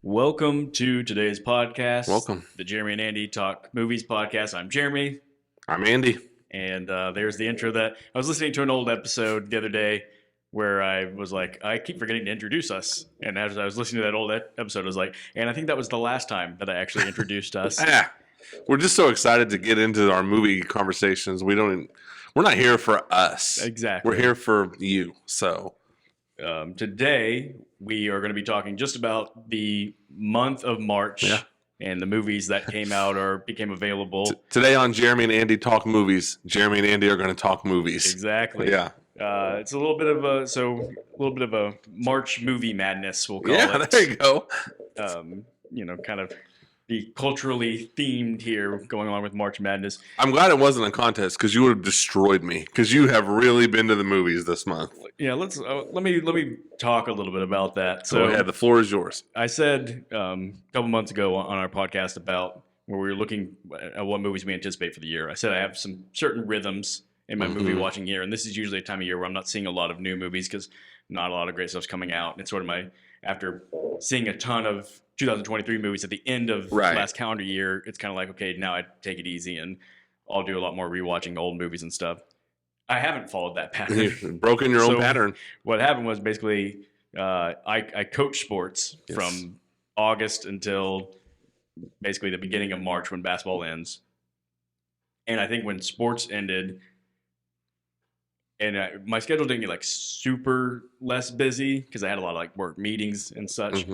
Welcome to today's podcast. Welcome. The Jeremy and Andy Talk Movies podcast. I'm Jeremy. I'm Andy. And there's the intro that I was listening to an old episode the other day where I was like, I keep forgetting to introduce us. And as I was listening to that old episode, I was like, and I think that was the last time that I actually introduced us. We're just so excited to get into our movie conversations. We're not here for us. Exactly. We're here for you. So today we are going to be talking just about the month of March and the movies that came out or became available. Today on Jeremy and Andy Talk Movies, Jeremy and Andy are going to talk movies. Exactly. Yeah. It's a little bit of a March movie madness, we'll call it. Yeah, there you go. Kind of be culturally themed here, going along with March Madness. I'm glad it wasn't a contest because you would have destroyed me because you have really been to the movies this month. Yeah, let me talk a little bit about that. So, go ahead, the floor is yours. I said a couple months ago on our podcast about where we were looking at what movies we anticipate for the year. I said I have some certain rhythms in my movie watching year, and this is usually a time of year where I'm not seeing a lot of new movies because not a lot of great stuff's coming out. And it's sort of after seeing a ton of 2023 movies at the end of last calendar year, it's kind of like, okay, now I take it easy and I'll do a lot more rewatching old movies and stuff. I haven't followed that pattern. You've broken your own pattern. What happened was basically I coach sports from August until basically the beginning of March when basketball ends. And I think when sports ended, and my schedule didn't get like super less busy because I had a lot of like work meetings and such.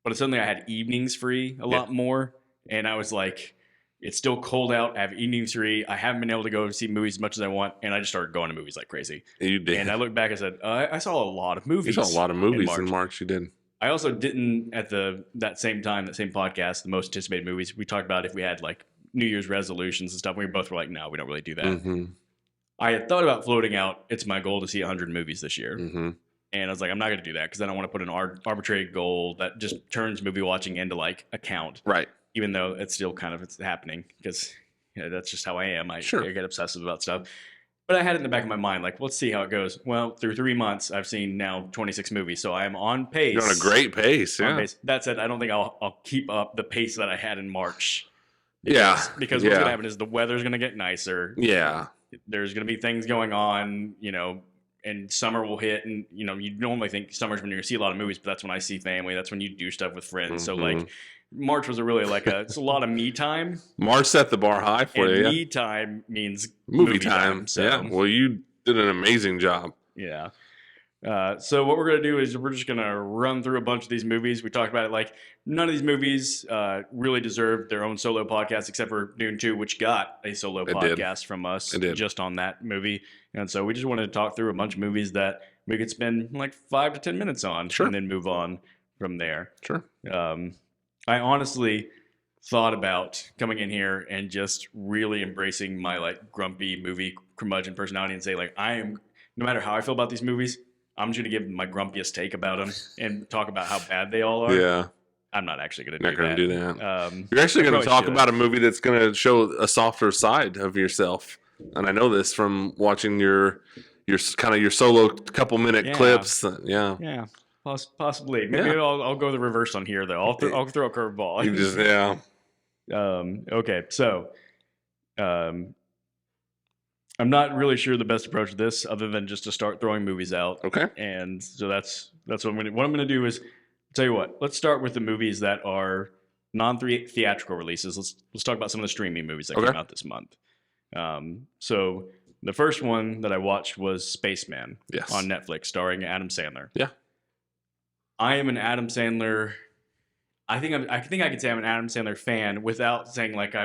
But suddenly I had evenings free a lot more. And I was like, it's still cold out. I have evenings free. I haven't been able to go see movies as much as I want. And I just started going to movies like crazy. You did. And I looked back and said, I saw a lot of movies. You saw a lot of movies in March. You did. I also didn't at that same podcast, the most anticipated movies. We talked about if we had like New Year's resolutions and stuff. We both were like, no, we don't really do that. I had thought about floating out, it's my goal to see 100 movies this year. And I was like, I'm not going to do that because I don't want to put an arbitrary goal that just turns movie watching into like a count. Right. Even though it's still it's happening because that's just how I am. I get obsessive about stuff. But I had it in the back of my mind, like, let's see how it goes. Well, through 3 months, I've seen now 26 movies. So I am on pace. You're on a great pace. Yeah. That said, I don't think I'll keep up the pace that I had in March. Because what's going to happen is the weather's going to get nicer. Yeah. There's going to be things going on, and summer will hit. And, you normally think summer's when you're going to see a lot of movies, but that's when I see family. That's when you do stuff with friends. So, like, March was it's a lot of me time. March set the bar high for you. Me time means movie time. So. Yeah. Well, you did an amazing job. Yeah. So what we're going to do is we're just going to run through a bunch of these movies. We talked about it like none of these movies really deserve their own solo podcast except for Dune 2, which got a solo podcast from us just on that movie. And so we just wanted to talk through a bunch of movies that we could spend like 5 to 10 minutes on and then move on from there. Sure. I honestly thought about coming in here and just really embracing my like grumpy movie curmudgeon personality and say like no matter how I feel about these movies, I'm just going to give my grumpiest take about them and talk about how bad they all are. Yeah. I'm not actually going to do that. Not going to do that. You're actually going to talk about a movie that's going to show a softer side of yourself. And I know this from watching your solo couple minute clips. Yeah. Yeah. Possibly. Maybe I'll go the reverse on here, though. I'll throw a curveball. You just, yeah. Okay. So, I'm not really sure the best approach to this other than just to start throwing movies out. Okay. And so that's what I'm going to do. What I'm going to do is, tell you what, let's start with the movies that are non-theatrical releases. Let's talk about some of the streaming movies that came out this month. So the first one that I watched was Spaceman on Netflix, starring Adam Sandler. Yeah. I am an Adam Sandler. I think I can say I'm an Adam Sandler fan without saying like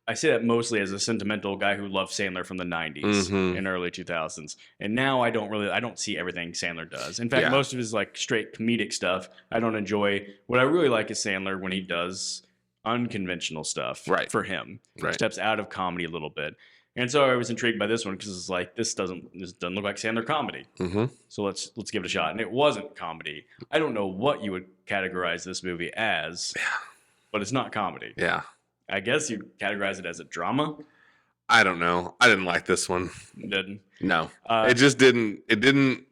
I say that mostly as a sentimental guy who loved Sandler from the 90s and early 2000s. And now I don't see everything Sandler does. In fact, most of his like straight comedic stuff, I don't enjoy. What I really like is Sandler when he does unconventional stuff for him. Right. Steps out of comedy a little bit. And so I was intrigued by this one because it's like, this doesn't look like Sandler comedy. So let's give it a shot. And it wasn't comedy. I don't know what you would categorize this movie as, but it's not comedy. Yeah. I guess you categorize it as a drama. I don't know. I didn't like this one. Didn't? No. It just didn't. It didn't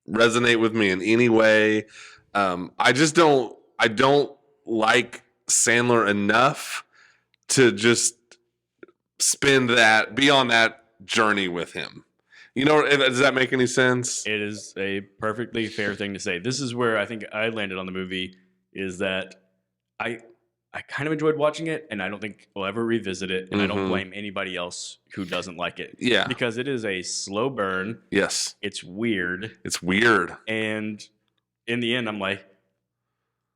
resonate with me in any way. I don't like Sandler enough to just be on that journey with him. Does that make any sense? It is a perfectly fair thing to say. This is where I think I landed on the movie, is that I kind of enjoyed watching it, and I don't think we'll ever revisit it, and I don't blame anybody else who doesn't like it. Yeah. Because it is a slow burn. Yes. It's weird. And in the end, I'm like,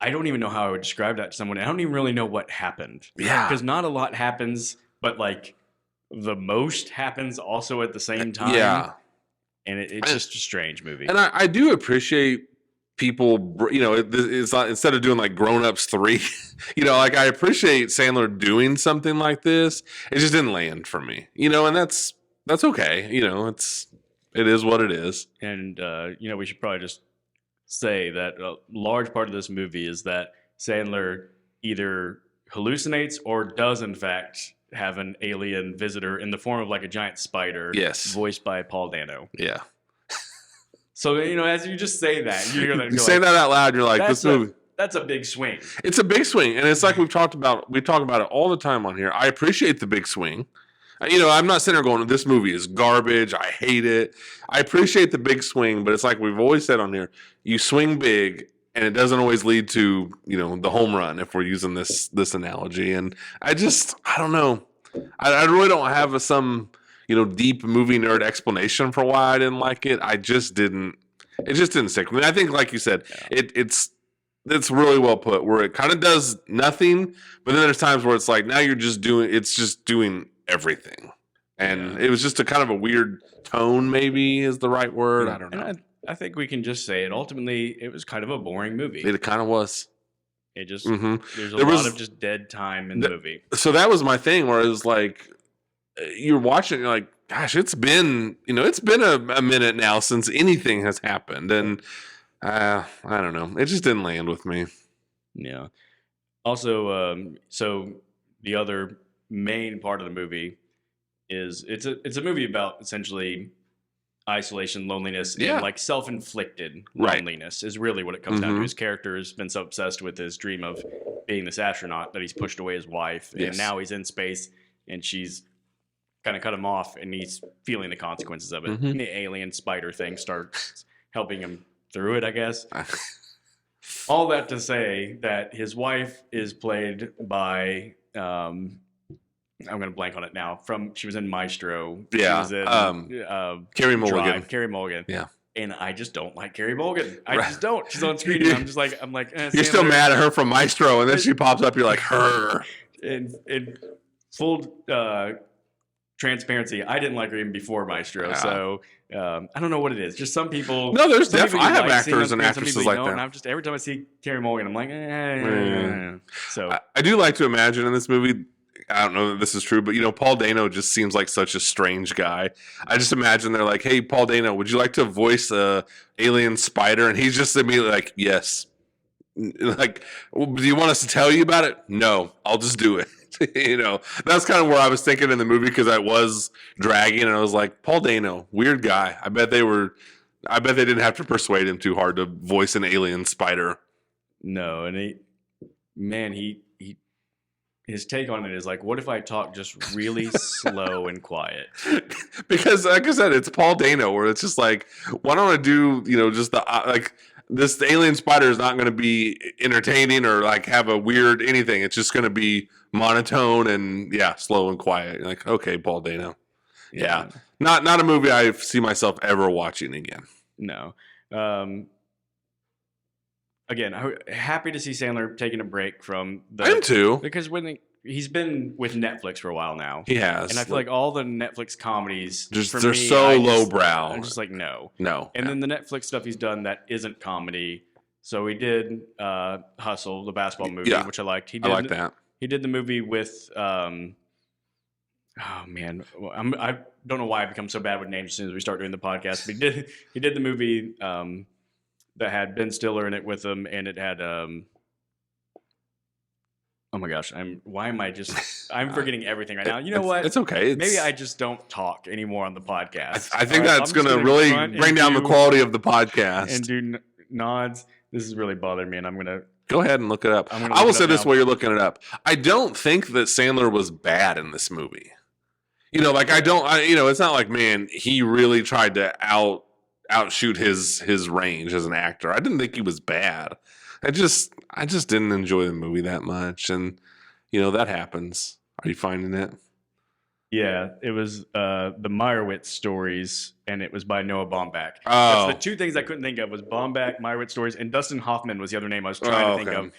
I don't even know how I would describe that to someone. I don't even really know what happened. Yeah. Because not a lot happens, but like the most happens also at the same time. Yeah. And it's just a strange movie. And I do appreciate people, it's not, instead of doing like Grown Ups 3, like I appreciate Sandler doing something like this. It just didn't land for me, and that's okay. It is what it is. And, we should probably just say that a large part of this movie is that Sandler either hallucinates or does in fact have an alien visitor in the form of like a giant spider. Yes. Voiced by Paul Dano. Yeah. So, as you just say that, you hear that. You say that out loud, you're like, this movie. That's a big swing. It's a big swing. And it's like we talk about it all the time on here. I appreciate the big swing. I'm not sitting there going, this movie is garbage. I hate it. I appreciate the big swing, but it's like we've always said on here, you swing big and it doesn't always lead to, the home run if we're using this analogy. And I don't know. I really don't have some deep movie nerd explanation for why I didn't like it. It just didn't stick with me. I think, like you said, it's really well put, where it kind of does nothing, but then there's times where it's like, now it's just doing everything. And it was just a kind of a weird tone, maybe is the right word. I don't know. And I think we can just say it. Ultimately, it was kind of a boring movie. It kind of was. It just, there's a lot of just dead time in the movie. So that was my thing, where it was like, you're watching, you're like, gosh, it's been a minute now since anything has happened. And I don't know. It just didn't land with me. Yeah. Also, so the other main part of the movie is it's a movie about essentially isolation, loneliness, and like self-inflicted loneliness is really what it comes down to. His character has been so obsessed with his dream of being this astronaut that he's pushed away his wife, and now he's in space, and she's kind of cut him off, and he's feeling the consequences of it. And the alien spider thing starts helping him through it, I guess. All that to say that his wife is played by I'm going to blank on it now. She was in Maestro. Yeah. She was in, Carey Mulligan. Carey Mulligan. Yeah. And I just don't like Carey Mulligan. I just don't. She's on screen, and I'm like, you're still mad at her from Maestro, and then she pops up. You're like, her. In full transparency, I didn't like her even before Maestro. So I don't know what it is. Just some people. No, there's definitely. I have actors and actresses like that. And I'm just, every time I see Carey Mulligan, I'm like, So I do like to imagine in this movie, I don't know that this is true, but Paul Dano just seems like such a strange guy. I just imagine they're like, "Hey, Paul Dano, would you like to voice a alien spider?" And he's just immediately like, "Yes." Like, well, do you want us to tell you about it? No, I'll just do it. That's kind of where I was thinking in the movie, because I was dragging and I was like, Paul Dano, weird guy. I bet they didn't have to persuade him too hard to voice an alien spider. No, and his take on it is like, what if I talk just really slow and quiet? Because, like I said, it's Paul Dano, where it's just like, why don't I do, just this alien spider is not going to be entertaining or like have a weird anything. It's just going to be monotone and slow and quiet. You're like, okay, Paul Dano. Yeah. Not a movie I see myself ever watching again. No. Again, I'm happy to see Sandler taking a break from the. I am too. Because he's been with Netflix for a while now. He has. And I feel like all the Netflix comedies, they're so lowbrow. I'm just like, no. And then the Netflix stuff he's done that isn't comedy. So he did Hustle, the basketball movie, which I liked. I like that. He did the movie with. Oh man, I don't know why I become so bad with names as soon as we start doing the podcast. But he did the movie that had Ben Stiller in it with him, and it had oh my gosh, I'm forgetting everything right now. You know what? It's okay. Maybe I just don't talk anymore on the podcast. I think that's going to really bring down the quality of the podcast and do nods. This is really bothering me, and I'm gonna go ahead and look it up. I will say this while you're looking it up. I don't think that Sandler was bad in this movie. Like it's not like, man, he really tried to outshoot his range as an actor. I didn't think he was bad. I just didn't enjoy the movie that much, and that happens. Are you finding it? Yeah, it was the Meyerowitz stories, and it was by Noah Baumbach. Oh. That's the two things I couldn't think of was Baumbach, Meyerowitz stories, and Dustin Hoffman was the other name I was trying to think of.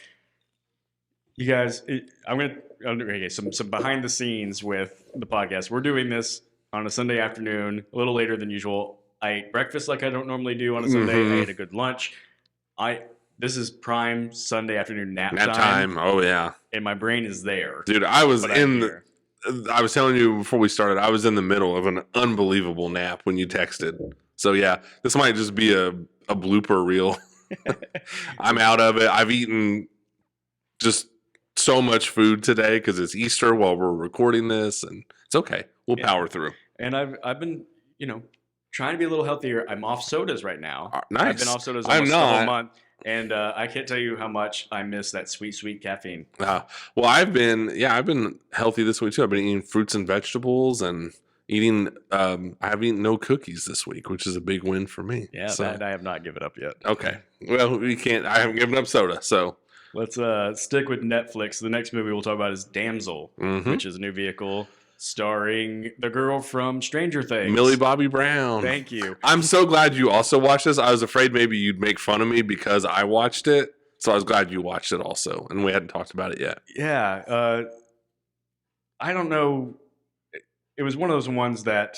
You guys, okay, some behind the scenes with the podcast. We're doing this on a Sunday afternoon, a little later than usual. I ate breakfast like I don't normally do on a Sunday. I ate a good lunch. This is prime Sunday afternoon nap time. Oh yeah, and my brain is there, dude. I was telling you before we started, I was in the middle of an unbelievable nap when you texted. So yeah, this might just be a blooper reel. I'm out of it. I've eaten just so much food today because it's Easter while we're recording this, and it's okay. We'll power through. And I've been, trying to be a little healthier. I'm off sodas right now. Nice. I've been off sodas almost the whole month. And I can't tell you how much I miss that sweet caffeine. Well, I've been healthy this week too. I've been eating fruits and vegetables and eating. I've eaten no cookies this week, which is a big win for me. Yeah, so, that I have not given up yet. Okay. Well, we can't. I haven't given up soda, so. Let's stick with Netflix. The next movie we'll talk about is Damsel, which is a new vehicle starring the girl from Stranger Things. Millie Bobby Brown. Thank you. I'm so glad you also watched this. I was afraid maybe you'd make fun of me because I watched it. So I was glad you watched it also. And we hadn't talked about it yet. Yeah. I don't know. It was one of those ones that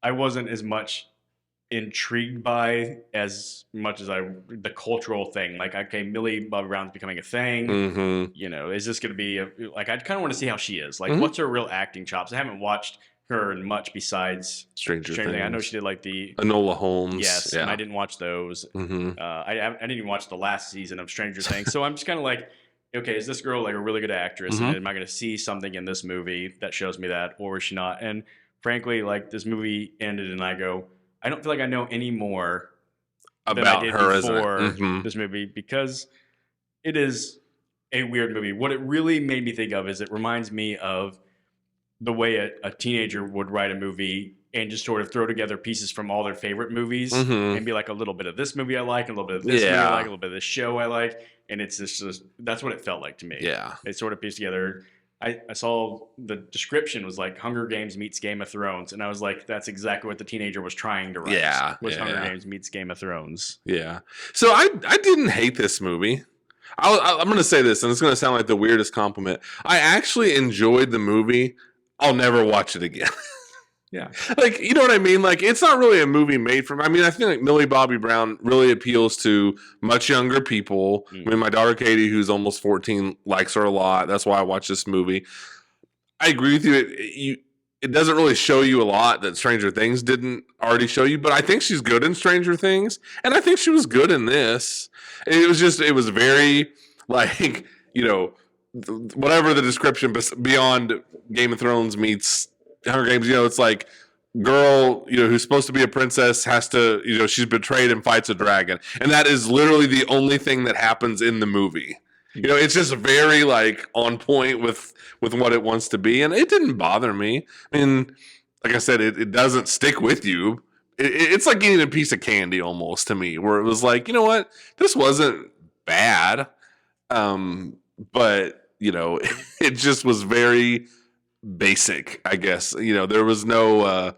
I wasn't as much intrigued by as much as the cultural thing. Like, okay, Millie Bobby Brown's becoming a thing. Is this going to be I kind of want to see how she is. Like, what's her real acting chops? I haven't watched her in much besides Stranger Things. I know she did like the Enola Holmes. Yes, yeah. And I didn't watch those. I didn't even watch the last season of Stranger Things. So I'm just kind of like, okay, is this girl like a really good actress? And am I going to see something in this movie that shows me that, or is she not? And frankly, like, this movie ended, and I go, I don't feel like I know any more about her before this movie, because it is a weird movie. What it really made me think of is it reminds me of the way a teenager would write a movie and just sort of throw together pieces from all their favorite movies and be like, a little bit of this movie I like, and a little bit of this movie I like, a little bit of this show I like. And it's just that's what it felt like to me. Yeah. It sort of pieced together. I saw the description was like Hunger Games meets Game of Thrones, and I was like, that's exactly what the teenager was trying to write. Hunger Games meets Game of Thrones. Yeah. So I didn't hate this movie. I'm going to say this, and it's going to sound like the weirdest compliment. I actually enjoyed the movie. I'll never watch it again. Yeah. Like, you know what I mean? Like, it's not really a movie made for, I mean, I feel like Millie Bobby Brown really appeals to much younger people. I mean, my daughter Katie, who's almost 14, likes her a lot. That's why I watch this movie. I agree with you. It doesn't really show you a lot that Stranger Things didn't already show you, but I think she's good in Stranger Things, and I think she was good in this. It was very, like, whatever the description beyond Game of Thrones meets Hunger Games, it's like girl, who's supposed to be a princess has to, she's betrayed and fights a dragon. And that is literally the only thing that happens in the movie. It's just very like on point with what it wants to be. And it didn't bother me. I mean, like I said, it doesn't stick with you. It's like eating a piece of candy almost to me, where it was like, you know what, this wasn't bad. But it just was very basic, I guess. There was no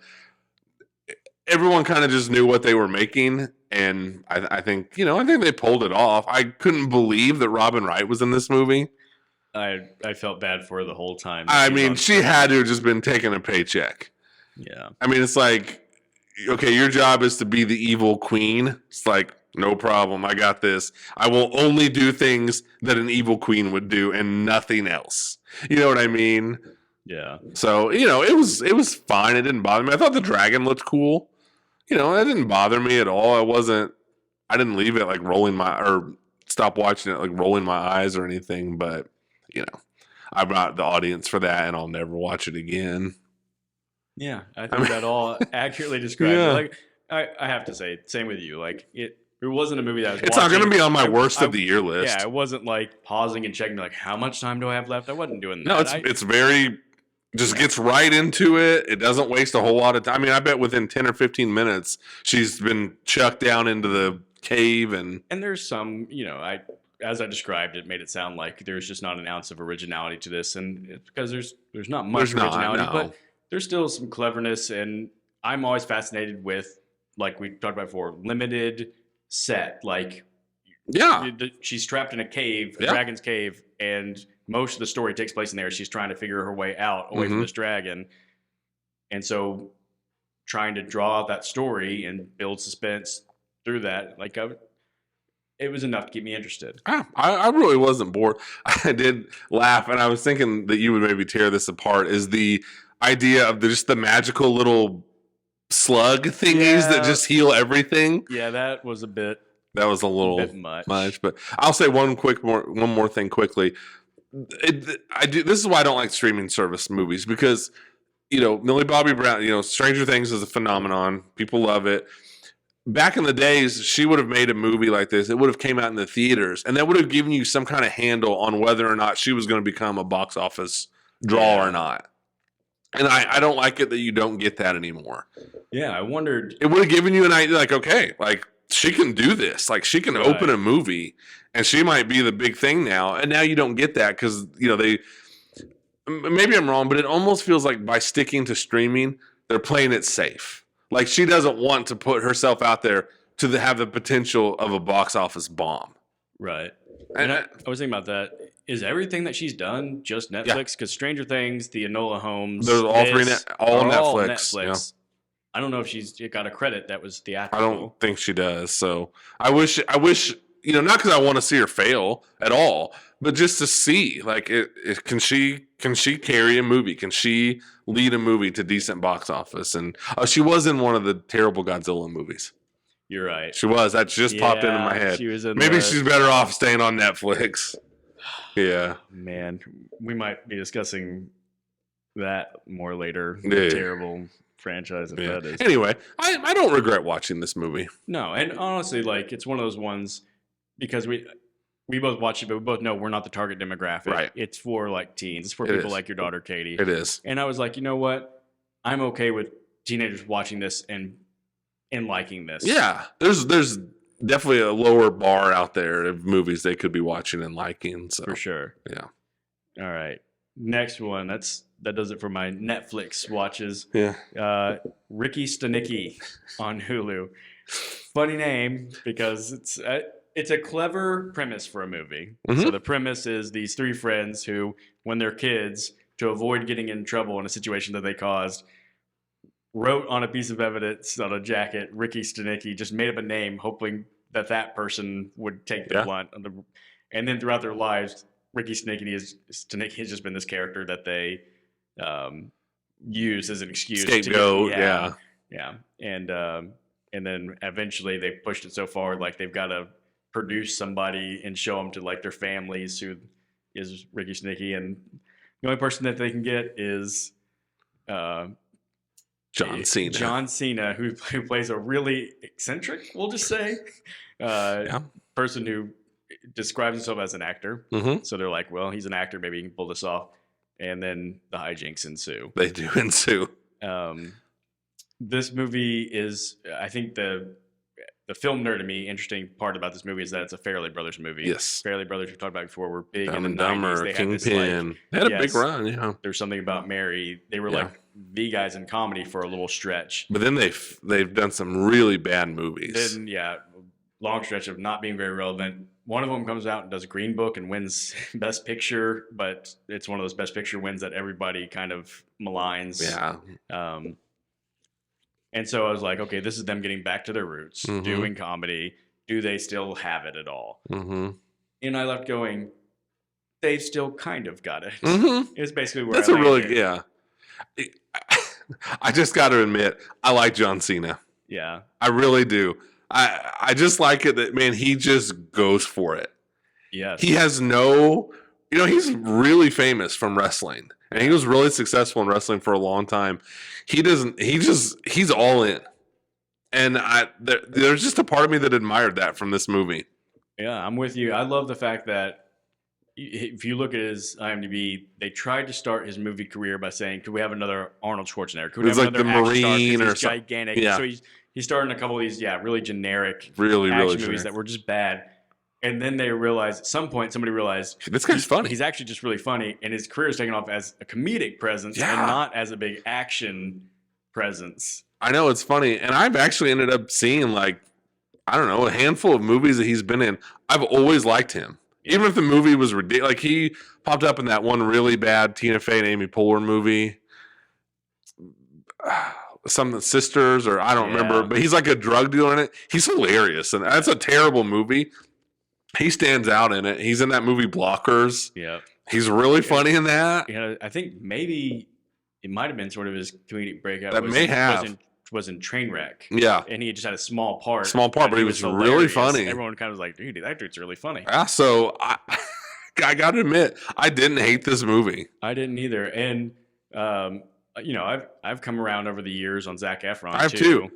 everyone kind of just knew what they were making, and I think they pulled it off. I couldn't believe that Robin Wright was in this movie. I felt bad for her the whole time. I mean, she had to have just been taking a paycheck. Yeah. I mean, it's like, okay, your job is to be the evil queen. It's like, no problem, I got this. I will only do things that an evil queen would do and nothing else. You know what I mean? Yeah. So, it was fine. It didn't bother me. I thought the dragon looked cool. It didn't bother me at all. I didn't leave it like stop watching it like rolling my eyes or anything, but I'm not the audience for that, and I'll never watch it again. Yeah. I think that all accurately describes it. Like, I have to say, same with you. Like, It wasn't a movie that I was It's watching. not going to be on my worst of the year list. Yeah, it wasn't like pausing and checking like how much time do I have left. I wasn't doing that. No, it's very just gets right into it. It doesn't waste a whole lot of time. I mean, I bet within 10 or 15 minutes she's been chucked down into the cave and there's some, as I described it, made it sound like there's just not an ounce of originality to this, and it's because there's not much originality, but there's still some cleverness, and I'm always fascinated with, like we talked about before, limited set. Like, she's trapped in a cave, a dragon's cave, and most of the story takes place in there. She's trying to figure her way out away from this dragon, and so trying to draw out that story and build suspense through that, like it was enough to keep me interested. I really wasn't bored. I did laugh, and I was thinking that you would maybe tear this apart. Is the idea of just the magical little slug thingies that just heal everything? Yeah, that was a little bit much. But I'll say one more thing quickly. This is why I don't like streaming service movies, because Millie Bobby Brown, Stranger Things is a phenomenon. People love it. Back in the days, she would have made a movie like this. It would have came out in the theaters, and that would have given you some kind of handle on whether or not she was going to become a box office draw or not. And I don't like it that you don't get that anymore. Yeah, I wondered. It would have given you an idea, like, okay, like she can do this. Like she can open a movie, and she might be the big thing now. And now you don't get that because they. Maybe I'm wrong, but it almost feels like by sticking to streaming, they're playing it safe. Like she doesn't want to put herself out there to have the potential of a box office bomb. Right. And I was thinking about that. Is everything that she's done just Netflix? Because Stranger Things, the Enola Holmes, there's all Netflix. Yeah. I don't know if she's got a credit that was theatrical. I don't think she does. So I wish, not because I want to see her fail at all, but just to see, like, can she carry a movie? Can she lead a movie to decent box office? And she was in one of the terrible Godzilla movies. You're right. She was. That just popped into my head. Maybe she's better off staying on Netflix. Yeah. Man, we might be discussing that more later. The terrible franchise that is. Anyway, I don't regret watching this movie. No, and honestly, like, it's one of those ones because we both watch it, but we both know we're not the target demographic. Right. It's for like teens. It's for people like your daughter, Katie. It is. And I was like, you know what? I'm okay with teenagers watching this and liking this. Yeah. There's definitely a lower bar out there of movies they could be watching and liking. So. For sure. Yeah. All right. Next one. That does it for my Netflix watches. Yeah. Ricky Stanicky on Hulu. Funny name because it's a clever premise for a movie. Mm-hmm. So the premise is these three friends who, when they're kids, to avoid getting in trouble in a situation that they caused, wrote on a piece of evidence on a jacket, Ricky Stanicky, just made up a name, hoping that person would take the blunt. And then throughout their lives, Ricky Stanicky has just been this character that they use as an excuse. Scapegoat, yeah. And then eventually they pushed it so far, like they've got to produce somebody and show them to like their families who is Ricky Stanicky, and the only person that they can get is John Cena, who plays a really eccentric, we'll just say, person who describes himself as an actor. Mm-hmm. So they're like, well, he's an actor, maybe he can pull this off. And then the hijinks ensue. They do ensue. This movie is, I think the film nerd to me, interesting part about this movie is that it's a Farrelly Brothers movie. Yes. Farrelly Brothers, we've talked about before, were big Dumb in the and Dumber, 90s. They Kingpin. They had a big run, yeah. There's something about Mary. They were like the guys in comedy for a little stretch. But then they've done some really bad movies. Then, long stretch of not being very relevant. One of them comes out and does Green Book and wins Best Picture, but it's one of those Best Picture wins that everybody kind of maligns. Yeah. And so I was like, okay, this is them getting back to their roots, doing comedy. Do they still have it at all? Mm-hmm. And I left going, they've still kind of got it. Mm-hmm. It's basically where That's I a really, landed. I just got to admit, I like John Cena. Yeah. I really do. I just like it that, man, he just goes for it. Yes. He has he's really famous from wrestling. And he was really successful in wrestling for a long time. He's all in. And there's just a part of me that admired that from this movie. Yeah, I'm with you. I love the fact that if you look at his IMDb, they tried to start his movie career by saying, "Could we have another Arnold Schwarzenegger? Could we have like another the action Marine star? or He's something." gigantic." Yeah. So he's starting a couple of these, really generic really action movies generic. that were just bad. And then they realized, at some point, somebody realized this guy's funny. He's actually just really funny, and his career is taking off as a comedic presence and not as a big action presence. I know, it's funny, and I've actually ended up seeing like, I don't know, a handful of movies that he's been in. I've always liked him. Yeah. Even if the movie was ridiculous. Like, he popped up in that one really bad Tina Fey and Amy Poehler movie. Some Sisters, or I don't remember. But he's like a drug dealer in it. He's hilarious. And that's a terrible movie. He stands out in it. He's in that movie Blockers. Yeah. He's really funny in that. Yeah, I think maybe it might have been sort of his comedic breakout. That was in Trainwreck. Yeah. And he just had a small part. But he was really funny. Everyone kind of was like, dude, that dude's really funny. Yeah, so I got to admit, I didn't hate this movie. I didn't either. And, I've come around over the years on Zac Efron, I have too.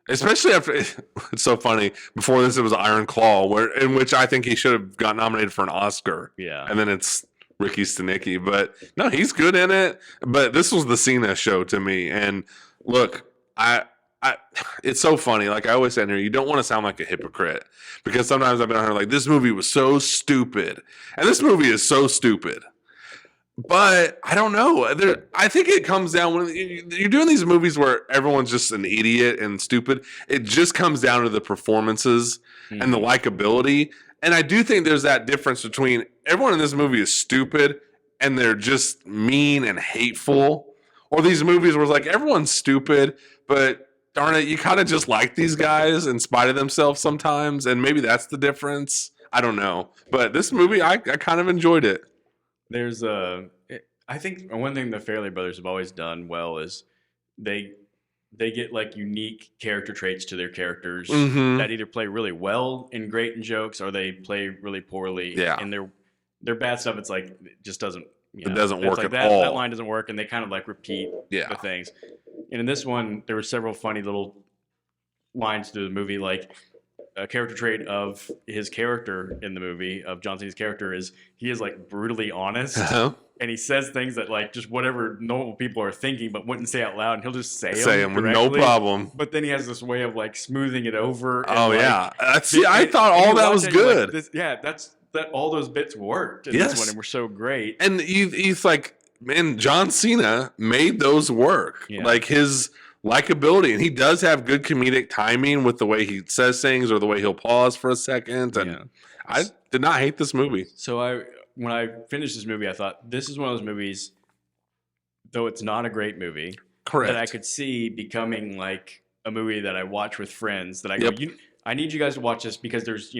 Especially after, it's so funny, before this it was Iron Claw, in which I think he should have got nominated for an Oscar. Yeah. And then it's Ricky Stanicky. But no, he's good in it. But this was the Cena show to me. And look, it's so funny. Like I always say in here, you don't want to sound like a hypocrite, because sometimes I've been on here like, this movie was so stupid, and this movie is so stupid. But I don't know. I think it comes down when you're doing these movies where everyone's just an idiot and stupid. It just comes down to the performances and the likability. And I do think there's that difference between everyone in this movie is stupid and they're just mean and hateful, or these movies where it's like everyone's stupid, but darn it, you kind of just like these guys in spite of themselves sometimes, and maybe that's the difference. I don't know. But this movie, I kind of enjoyed it. There's I think one thing the Farrelly brothers have always done well is they get like unique character traits to their characters that either play really well and great in jokes, or they play really poorly. Yeah. And their bad stuff, it's like it just doesn't. It doesn't work like at all. That line doesn't work, and they kind of like repeat the things. And in this one, there were several funny little lines to the movie, like a character trait of his character in the movie, of John Cena's character, is he is like brutally honest. And he says things that like just whatever normal people are thinking but wouldn't say out loud, and he'll just say them with no problem. But then he has this way of like smoothing it over. And I thought all that was good. Like, all those bits worked in this one and were so great. And he's like, man, John Cena made those work. Yeah. Like his likability, and he does have good comedic timing with the way he says things or the way he'll pause for a second. And I did not hate this movie. So when I finished this movie, I thought this is one of those movies, though it's not a great movie, correct, that I could see becoming like a movie that I watch with friends. That I go, I need you guys to watch this because there's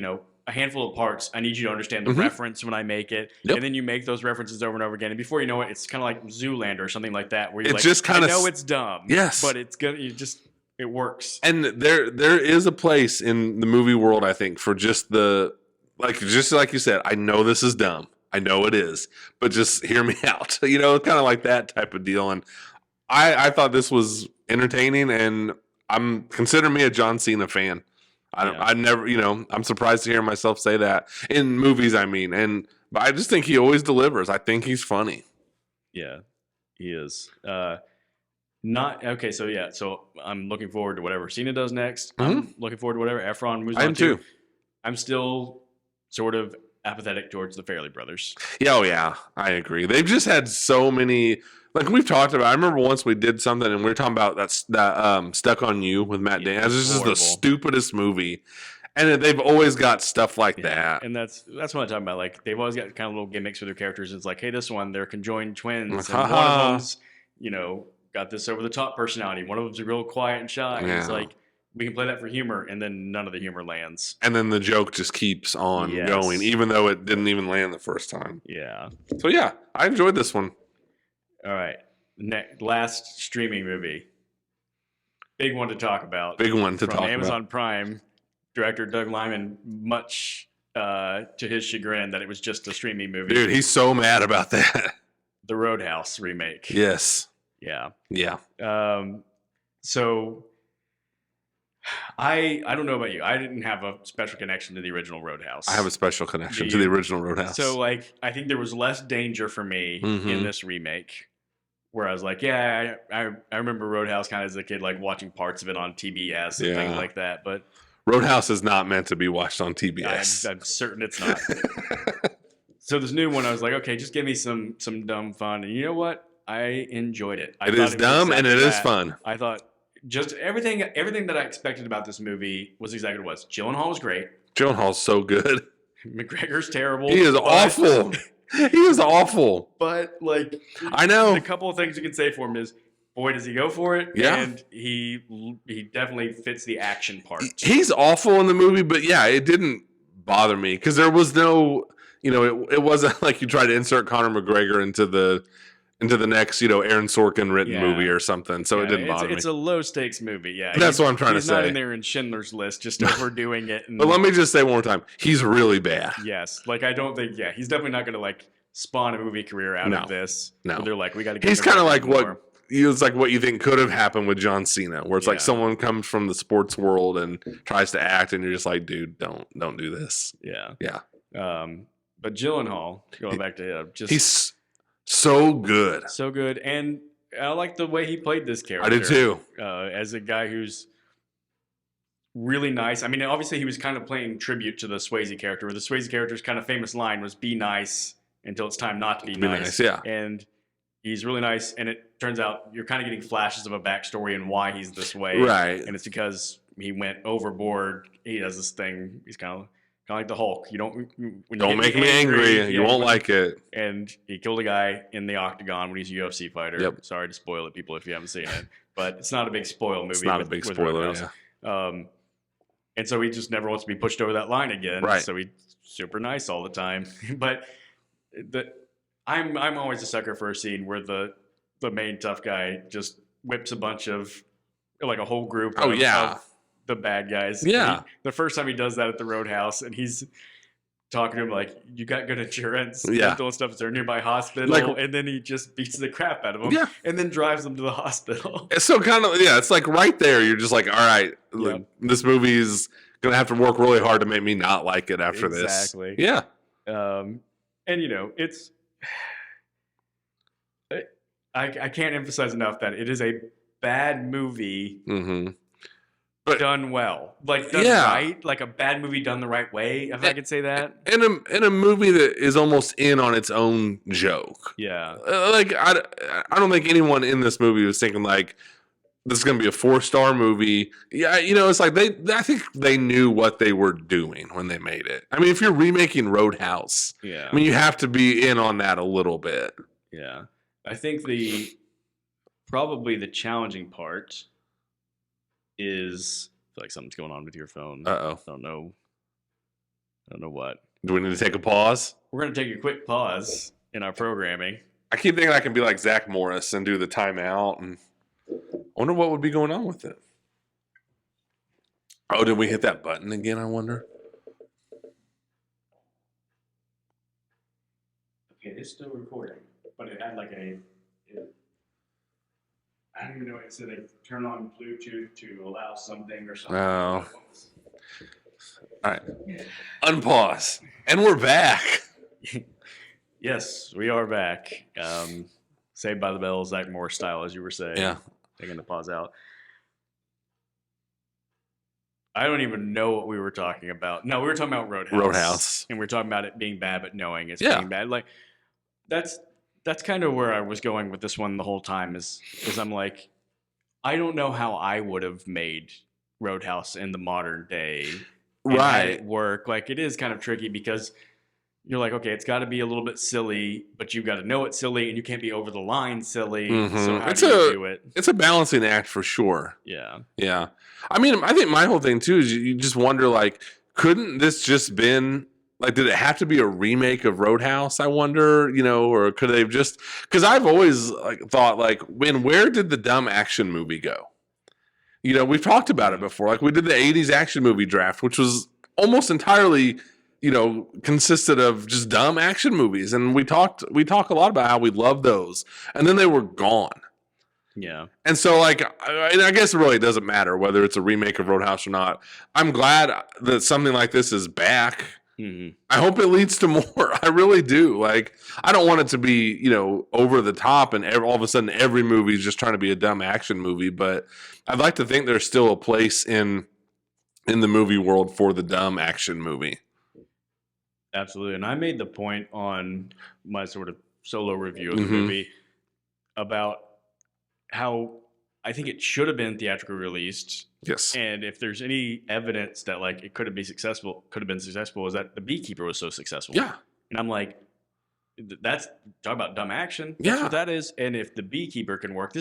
a handful of parts. I need you to understand the reference when I make it, and then you make those references over and over again. And before you know it, it's kind of like Zoolander or something like that, where you're I know it's dumb, but it's good. It works. And there is a place in the movie world, I think, for just like you said. I know this is dumb. I know it is, but just hear me out. Kind of like that type of deal. And I thought this was entertaining, and consider me a John Cena fan. I never, I'm surprised to hear myself say that in movies. But I just think he always delivers. I think he's funny. Yeah, he is. Not okay. So I'm looking forward to whatever Cena does next. I'm looking forward to whatever Efron moves on to. I'm still sort of apathetic towards the Farrelly brothers. Yeah, I agree. They've just had so many. Like we've talked about, I remember once we did something and we were talking about that Stuck on You with Matt Damon. This is the stupidest movie, and they've always got stuff like that. And that's what I'm talking about. Like they've always got kind of little gimmicks for their characters. It's like, hey, this one they're conjoined twins, and one of them's got this over the top personality. One of them's real quiet and shy. Yeah. It's like we can play that for humor, and then none of the humor lands. And then the joke just keeps on going, even though it didn't even land the first time. Yeah. So I enjoyed this one. All right. Last streaming movie. Big one to talk about. From Amazon Prime. Director Doug Liman, much to his chagrin, that it was just a streaming movie. Dude, he's so mad about that. The Roadhouse remake. Yes. Yeah. Yeah. So I don't know about you. I didn't have a special connection to the original Roadhouse. I have a special connection to the original Roadhouse. So like, I think there was less danger for me in this remake. Where I was like, yeah, I remember Roadhouse kind of as a kid, like watching parts of it on TBS and things like that. But Roadhouse is not meant to be watched on TBS. I'm certain it's not. So this new one, I was like, okay, just give me some dumb fun. And you know what? I enjoyed it. It is dumb and it is fun. I thought just everything that I expected about this movie was exactly what it was. Gyllenhaal was great. Gyllenhaal's so good. McGregor's terrible. He is awful. He is awful. But like, I know. The couple of things you can say for him is, boy, does he go for it. Yeah. And he definitely fits the action part. He's awful in the movie, but yeah, it didn't bother me because there was no, it wasn't like you try to insert Conor McGregor into the next, Aaron Sorkin written movie or something. So it didn't bother me. It's a low stakes movie. Yeah. That's what I'm trying to say. He's not in there in Schindler's List, just overdoing it. But let me just say one more time. He's really bad. Yes. Like, I don't think, he's definitely not going to like spawn a movie career out of this. No. They're like, we got to get He's kind of like what you think could have happened with John Cena, where it's like someone comes from the sports world and tries to act, and you're just like, dude, don't do this. Yeah. Yeah. But Gyllenhaal, going back to him, he's so good. So good. And I like the way he played this character. I did too. As a guy who's really nice. I mean, obviously he was kind of playing tribute to the Swayze character, where the Swayze character's kind of famous line was, be nice until it's time not to be nice. Yeah. And he's really nice. And it turns out you're kind of getting flashes of a backstory and why he's this way. Right. And it's because he went overboard. He does this thing. He's kind of like the Hulk. Don't make me angry. You won't like it. And he killed a guy in the octagon when he's a UFC fighter. Yep. Sorry to spoil it, people, if you haven't seen it. But it's not a big spoil movie. It's not a big spoiler. Yeah. And so he just never wants to be pushed over that line again. Right. So he's super nice all the time. But I'm always a sucker for a scene where the main tough guy just whips a bunch of, like, a whole group of the bad guys. Yeah. The first time he does that at the Roadhouse, and he's talking to him like, you got good insurance, dental and stuff. Is there a nearby hospital? And then he just beats the crap out of him and then drives them to the hospital. So kind of, it's like right there, you're just like, all right, this movie is going to have to work really hard to make me not like it after this. Exactly. Yeah. And, it's... I can't emphasize enough that it is a bad movie but done well. Like, done right. Like a bad movie done the right way, if I could say that. In a movie that is almost in on its own joke. Yeah. Like, I don't think anyone in this movie was thinking, like, this is going to be a 4-star movie. Yeah, it's like I think they knew what they were doing when they made it. I mean, if you're remaking Roadhouse, I mean, you have to be in on that a little bit. Yeah. I think probably the challenging part is, I feel like something's going on with your phone. Uh-oh. I don't know what. Do we need to take a pause? We're going to take a quick pause in our programming. I keep thinking I can be like Zach Morris and do the timeout, and I wonder what would be going on with it. Oh, did we hit that button again, I wonder? Okay, it's still recording, but it had like I don't even know what it said. They turn on Bluetooth to allow something or something. Oh. All right. Unpause. And we're back. Yes, we are back. Saved by the Bell, Zach Morris style, as you were saying. Yeah. Taking the pause out. I don't even know what we were talking about. No, we were talking about Roadhouse. And we were talking about it being bad, but knowing it's being bad. Like, that's kind of where I was going with this one the whole time is I'm like, I don't know how I would have made Roadhouse in the modern day. Right. It work. Like, it is kind of tricky because you're like, okay, it's got to be a little bit silly, but you've got to know it's silly and you can't be over the line silly. So how do you do it? It's a balancing act for sure. Yeah. Yeah. I mean, I think my whole thing too is you just wonder, like, couldn't this just been like, did it have to be a remake of Roadhouse? I wonder, or could they have just, because I've always thought where did the dumb action movie go? We've talked about it before. Like, we did the 80s action movie draft, which was almost entirely, consisted of just dumb action movies. And we talk a lot about how we love those. And then they were gone. Yeah. And so, like, I guess it really doesn't matter whether it's a remake of Roadhouse or not. I'm glad that something like this is back. Mm-hmm. I hope it leads to more. I really do. Like, I don't want it to be, over the top and all of a sudden every movie is just trying to be a dumb action movie. But I'd like to think there's still a place in the movie world for the dumb action movie. Absolutely. And I made the point on my sort of solo review of the movie about how I think it should have been theatrically released. Yes. And if there's any evidence that like it could have been successful, is that the Beekeeper was so successful. Yeah. And I'm like, that's talk about dumb action. That's what that is. And if the Beekeeper can work,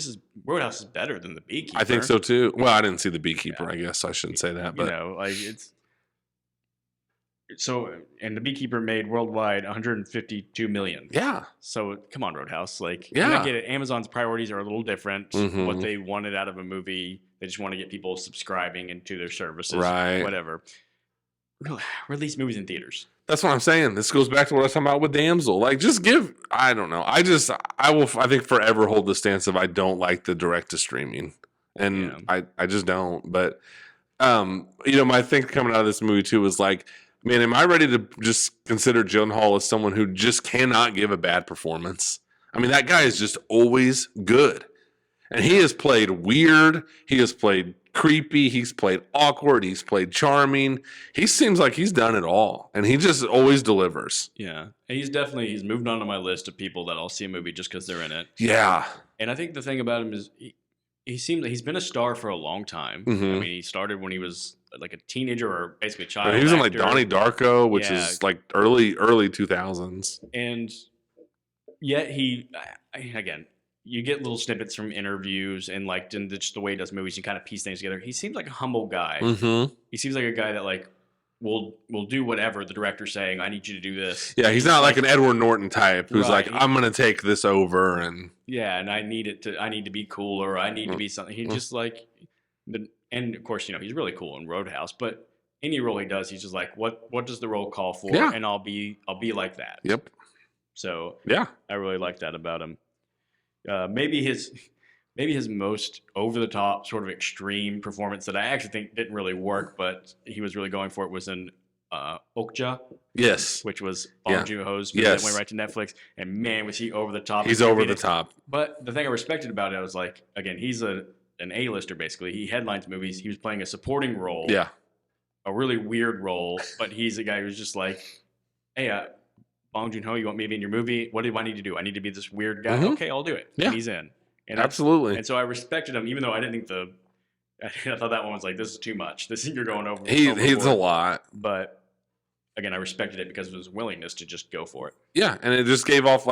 Roadhouse is better than the Beekeeper. I think so too. Well, I didn't see the Beekeeper. I guess I shouldn't say that, but it's. So, and the Beekeeper made worldwide 152 million. Yeah. So come on, Roadhouse. Like, yeah. And I get it. Amazon's priorities are a little different. What they wanted out of a movie, they just want to get people subscribing into their services. Right. Whatever. Release movies in theaters. That's what I'm saying. This goes back to what I was talking about with Damsel. Like, just I don't know. I think forever hold the stance of I don't like the direct to streaming. And I just don't. But, my thing coming out of this movie too was like, man, am I ready to just consider Gyllenhaal as someone who just cannot give a bad performance? I mean, that guy is just always good. And he has played weird. He has played creepy. He's played awkward. He's played charming. He seems like he's done it all. And he just always delivers. Yeah. And he's moved on to my list of people that I'll see a movie just because they're in it. Yeah. And I think the thing about him is he seems like he's been a star for a long time. I mean, he started when he was like a teenager or basically a child. He was in like Donnie Darko, which is like early 2000s. And yet again, you get little snippets from interviews and like just the way he does movies, you kind of piece things together. He seems like a humble guy. He seems like a guy that like will do whatever the director's saying. I need you to do this. Yeah, he's not like an Edward Norton type who's like, I'm going to take this over and and I need to be cool, or I need to be something. He's just like, and of course, he's really cool in Roadhouse, but any role he does, he's just like, what does the role call for? Yeah. And I'll be like that. Yep. So yeah, I really like that about him. Maybe his most over the top sort of extreme performance that I actually think didn't really work, but he was really going for it was in Okja. Yes. Which was Bong Joon-ho's movie that went right to Netflix. And man, was he over the top. He's over the top. But the thing I respected about it was like, again, he's an A-lister basically. He headlines movies. He was playing a supporting role. Yeah. A really weird role, but he's a guy who's just like, hey, Bong Joon-ho, you want me to be in your movie? What do I need to do? I need to be this weird guy. Okay, I'll do it. Yeah. And he's in. And absolutely. And so I respected him, even though I didn't think I thought that one was like, this is too much. You're going over. He's a lot. But again, I respected it because of his willingness to just go for it. Yeah, and it just gave off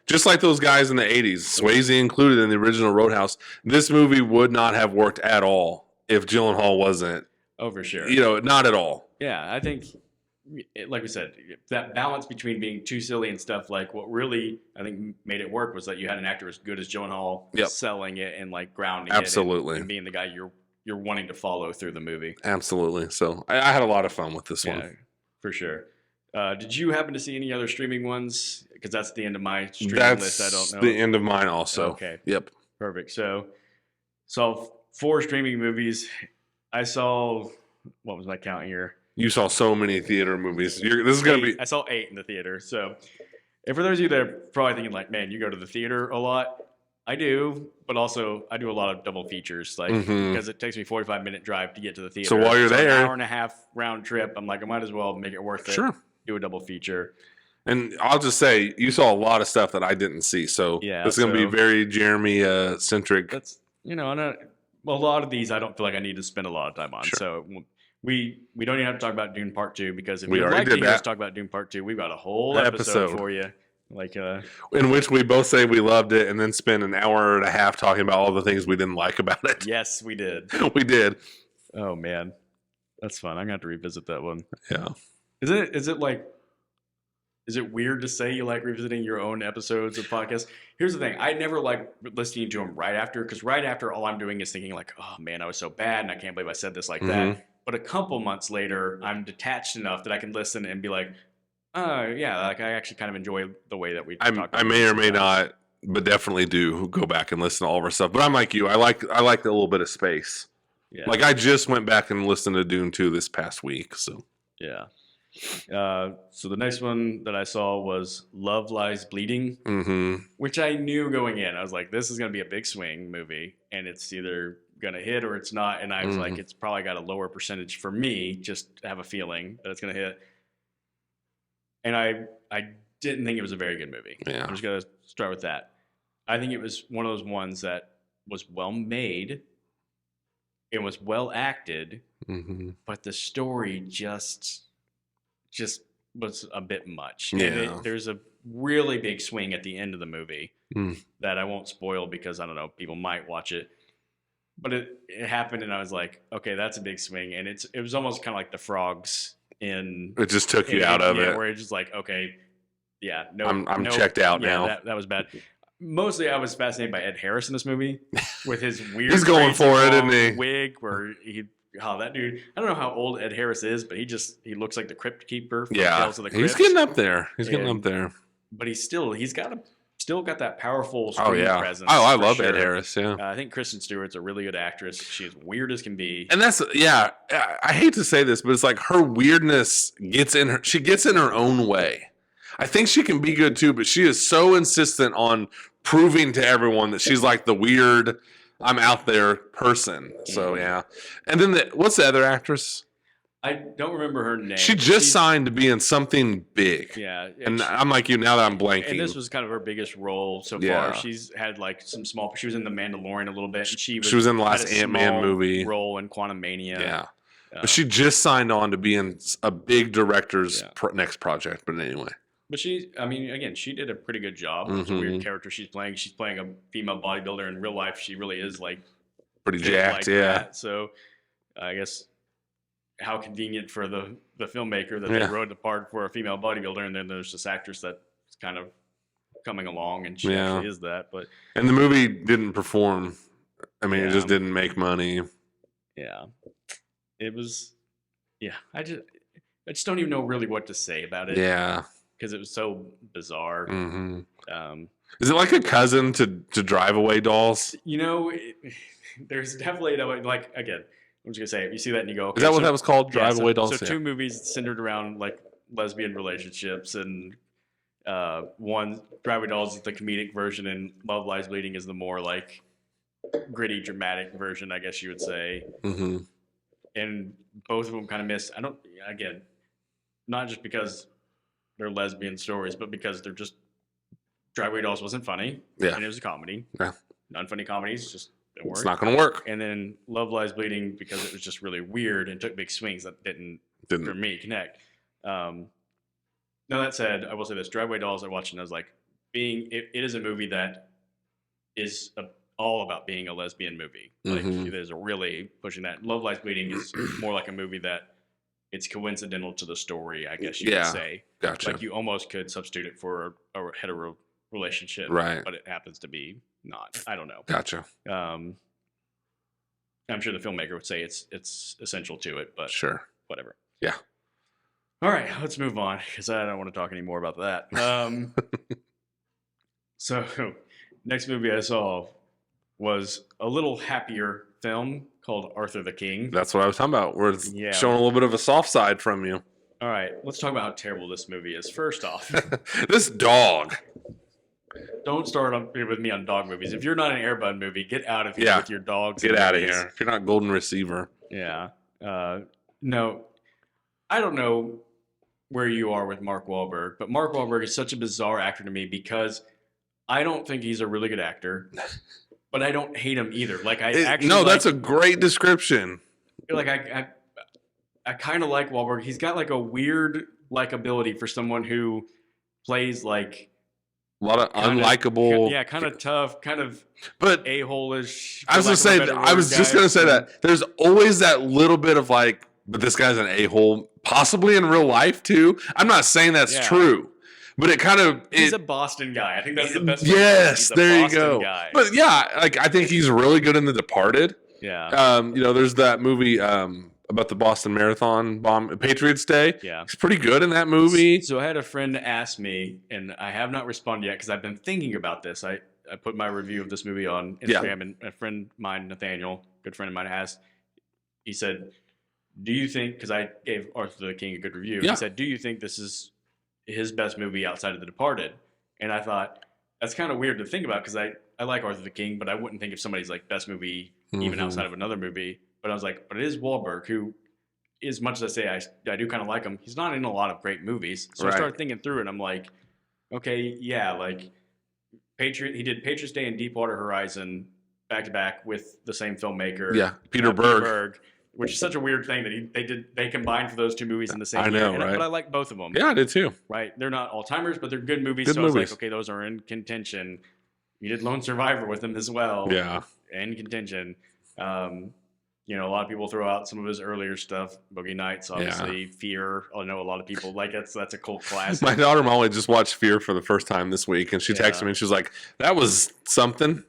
just like those guys in the 80s, Swayze included in the original Roadhouse. This movie would not have worked at all if Gyllenhaal wasn't. Oh, for sure. Not at all. Yeah, I think, like we said, that balance between being too silly and stuff, like what really I think made it work was that you had an actor as good as Gyllenhaal selling it and like grounding it and being the guy you're wanting to follow through the movie. Absolutely. So I had a lot of fun with this one. For sure. Did you happen to see any other streaming ones? Because that's the end of my streaming list. I don't know. The end of mine also. Okay. Yep. Perfect. So 4 streaming movies. I saw, what was my count here? You saw so many theater movies. This is going to be... I saw 8 in the theater. So, and for those of you that are probably thinking like, man, you go to the theater a lot. I do, but also I do a lot of double features, because it takes me 45-minute drive to get to the theater. So while you're there, an hour and a half round trip, I'm like, I might as well make it worth it. Sure. Do a double feature. And I'll just say, you saw a lot of stuff that I didn't see. So it's going to be very Jeremy centric. That's, and a lot of these I don't feel like I need to spend a lot of time on. Sure. So we don't even have to talk about Dune Part 2, because if you'd like to hear us talk about Dune Part 2, we've got a whole episode for you. In which we both say we loved it and then spend an hour and a half talking about all the things we didn't like about it. Yes, we did. We did. Oh man, that's fun. I'm gonna have to revisit that one. Yeah. Is it weird to say you like revisiting your own episodes of podcasts? Here's the thing. I never like listening to them right after, because right after all I'm doing is thinking like, oh man, I was so bad and I can't believe I said this like that. But a couple months later, I'm detached enough that I can listen and be like, yeah, like I actually kind of enjoy the way that we talk about I may or may not but definitely do go back and listen to all of our stuff. But I'm like you. I like a little bit of space. Yeah. Like I just went back and listened to Dune 2 this past week. So yeah. So the next one that I saw was Love Lies Bleeding, which I knew going in. I was like, this is going to be a big swing movie, and it's either going to hit or it's not. And I was like, it's probably got a lower percentage for me, just to have a feeling that it's going to hit. And I didn't think it was a very good movie. Yeah. I'm just going to start with that. I think it was one of those ones that was well made. It was well acted, but the story just was a bit much. Yeah. There's a really big swing at the end of the movie that I won't spoil because, I don't know, people might watch it. But it happened, and I was like, okay, that's a big swing. And it was almost kind of like the frogs in... It just took you out of it. Where it's just like, okay, yeah. No, I'm checked out now. That was bad. Mostly, I was fascinated by Ed Harris in this movie with his weird... He's going for it, isn't he? Wig where that dude... I don't know how old Ed Harris is, but he looks like the Crypt Keeper from Tales of the Crypt. He's getting up there. But he's still got that powerful screen presence. Oh, I love Ed Harris, yeah. I think Kristen Stewart's a really good actress. She's weird as can be. And that's, I hate to say this, but it's like her weirdness she gets in her own way. I think she can be good too, but she is so insistent on proving to everyone that she's like the weird, I'm out there person. So, yeah. And then what's the other actress? I don't remember her name. She's signed to be in something big. Yeah. And I'm like you now that I'm blanking. And this was kind of her biggest role so far. She's had like some small... She was in The Mandalorian a little bit. And she was in the last Ant-Man movie. Role in Quantumania. Yeah. But she just signed on to be in a big director's next project. But anyway. But she did a pretty good job. It's a weird character she's playing. She's playing a female bodybuilder. In real life, she really is like... Pretty jacked, that. So, I guess... How convenient for the filmmaker that they wrote the part for a female bodybuilder, and then there's this actress that's kind of coming along, and she actually is that. And the movie didn't perform. I mean, it just didn't make money. Yeah, it was. Yeah, I just don't even know really what to say about it. Yeah, because it was so bizarre. Is it like a cousin to Drive Away Dolls? There's definitely like again. I'm just gonna say, you see that and you go, okay, is that what that was called? Drive Away Dolls? So two movies centered around like lesbian relationships, and one, Drive Away Dolls is the comedic version, and Love Lies Bleeding is the more like gritty, dramatic version, I guess you would say. And both of them kind of miss. Not just because they're lesbian stories, but because they're just Drive Away Dolls wasn't funny, and it was a comedy. Yeah, non-funny comedies just. It's not going to work. And then Love Lies Bleeding, because it was just really weird and took big swings that didn't for me connect. Now that said, I will say this: Drive Away Dolls I watched, and I was like, it is a movie that is all about being a lesbian movie. Like there's a really pushing that. Love Lies Bleeding is more like a movie that it's coincidental to the story, I guess you could say. Gotcha. Like you almost could substitute it for a hetero relationship, right? But it happens to be not. I don't know. Gotcha. I'm sure the filmmaker would say it's essential to it, but sure, whatever. Yeah. All right, let's move on because I don't want to talk anymore about that. So, next movie I saw was a little happier film called Arthur the King. That's what I was talking about. We're showing a little bit of a soft side from you. All right, let's talk about how terrible this movie is. First off, this dog. Don't start with me on dog movies. If you're not an Air Bud movie, get out of here with your dogs. Get out of here. If you're not Golden Receiver. Yeah. No, I don't know where you are with Mark Wahlberg, but Mark Wahlberg is such a bizarre actor to me because I don't think he's a really good actor, but I don't hate him either. Like that's a great description. Like I kind of like Wahlberg. He's got like a weird likability for someone who plays like a lot of unlikable, kind of tough, kind of but a-hole-ish. I was just gonna say that there's always that little bit of like, but this guy's an a-hole, possibly in real life too. I'm not saying that's true, but it kind of he's a Boston guy. I think that's the best. Yes, there you go. Guy. But like I think he's really good in The Departed. Yeah. There's that movie about the Boston Marathon bomb, Patriots Day. Yeah. He's pretty good in that movie. So I had a friend ask me, and I have not responded yet because I've been thinking about this. I put my review of this movie on Instagram, and a friend of mine, Nathaniel, good friend of mine, asked. He said, "Do you think?" Because I gave Arthur the King a good review. He said, "Do you think this is his best movie outside of The Departed?" And I thought that's kind of weird to think about because I like Arthur the King, but I wouldn't think of somebody's like best movie even outside of another movie. But I was like, but it is Wahlberg, who, as much as I say I do kind of like him, he's not in a lot of great movies. So I started thinking through it, and I'm like, okay, yeah, like he did Patriots Day and Deepwater Horizon back to back with the same filmmaker. Yeah, Peter Berg. Which is such a weird thing that they combined for those two movies in the same year. Right? But I like both of them. Yeah, I did too. Right? They're not all-timers, but they're good movies. I was like, okay, those are in contention. You did Lone Survivor with them as well. Yeah. In contention. A lot of people throw out some of his earlier stuff. Boogie Nights, obviously. Fear. I know a lot of people like it. So that's a cult classic. My daughter Molly just watched Fear for the first time this week, and she texted me and she was like, "That was something."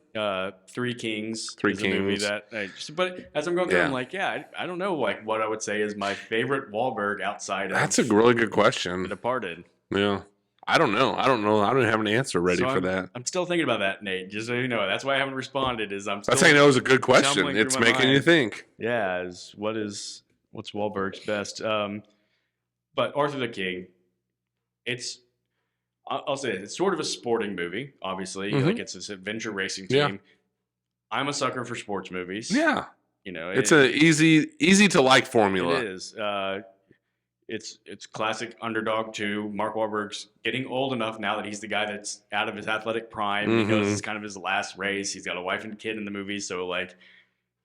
Three Kings. Three is Kings. A movie but as I'm going through, I'm like, I don't know, like what I would say is my favorite Wahlberg outside. That's a really good question. The Departed. Yeah. I don't know. I don't have an answer ready for that. I'm still thinking about that, Nate. Just so you know, that's why I haven't responded. That's how you know it was a good question. It's making you think. Yeah. What's Wahlberg's best? But Arthur the King, I'll say it's sort of a sporting movie. Obviously, like it's this adventure racing team. Yeah. I'm a sucker for sports movies. Yeah. It's an easy to like formula. It is. It's classic underdog too. Mark Wahlberg's getting old enough now that he's the guy that's out of his athletic prime. Because it's kind of his last race. He's got a wife and kid in the movie, so like